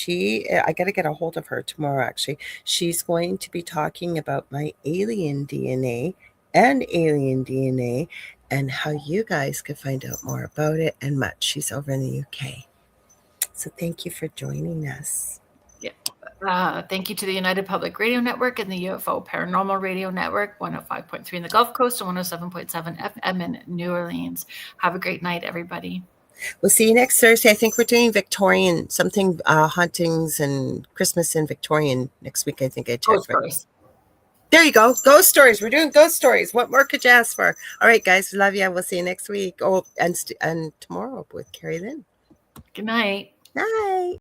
I got to get a hold of her tomorrow, actually. She's going to be talking about my alien DNA and alien DNA and how you guys could find out more about it and much. She's over in the UK. So thank you for joining us. Yeah. Thank you to the United Public Radio Network and the UFO Paranormal Radio Network, 105.3 in the Gulf Coast and 107.7 FM in New Orleans. Have a great night, everybody. We'll see you next Thursday. I think we're doing Victorian, something hauntings and Christmas in Victorian next week. I think I checked. Ghost stories. There you go. Ghost stories. We're doing ghost stories. What more could you ask for? All right, guys. Love you. We'll see you next week. Oh, and tomorrow with Kerrilynn. Good night. Night.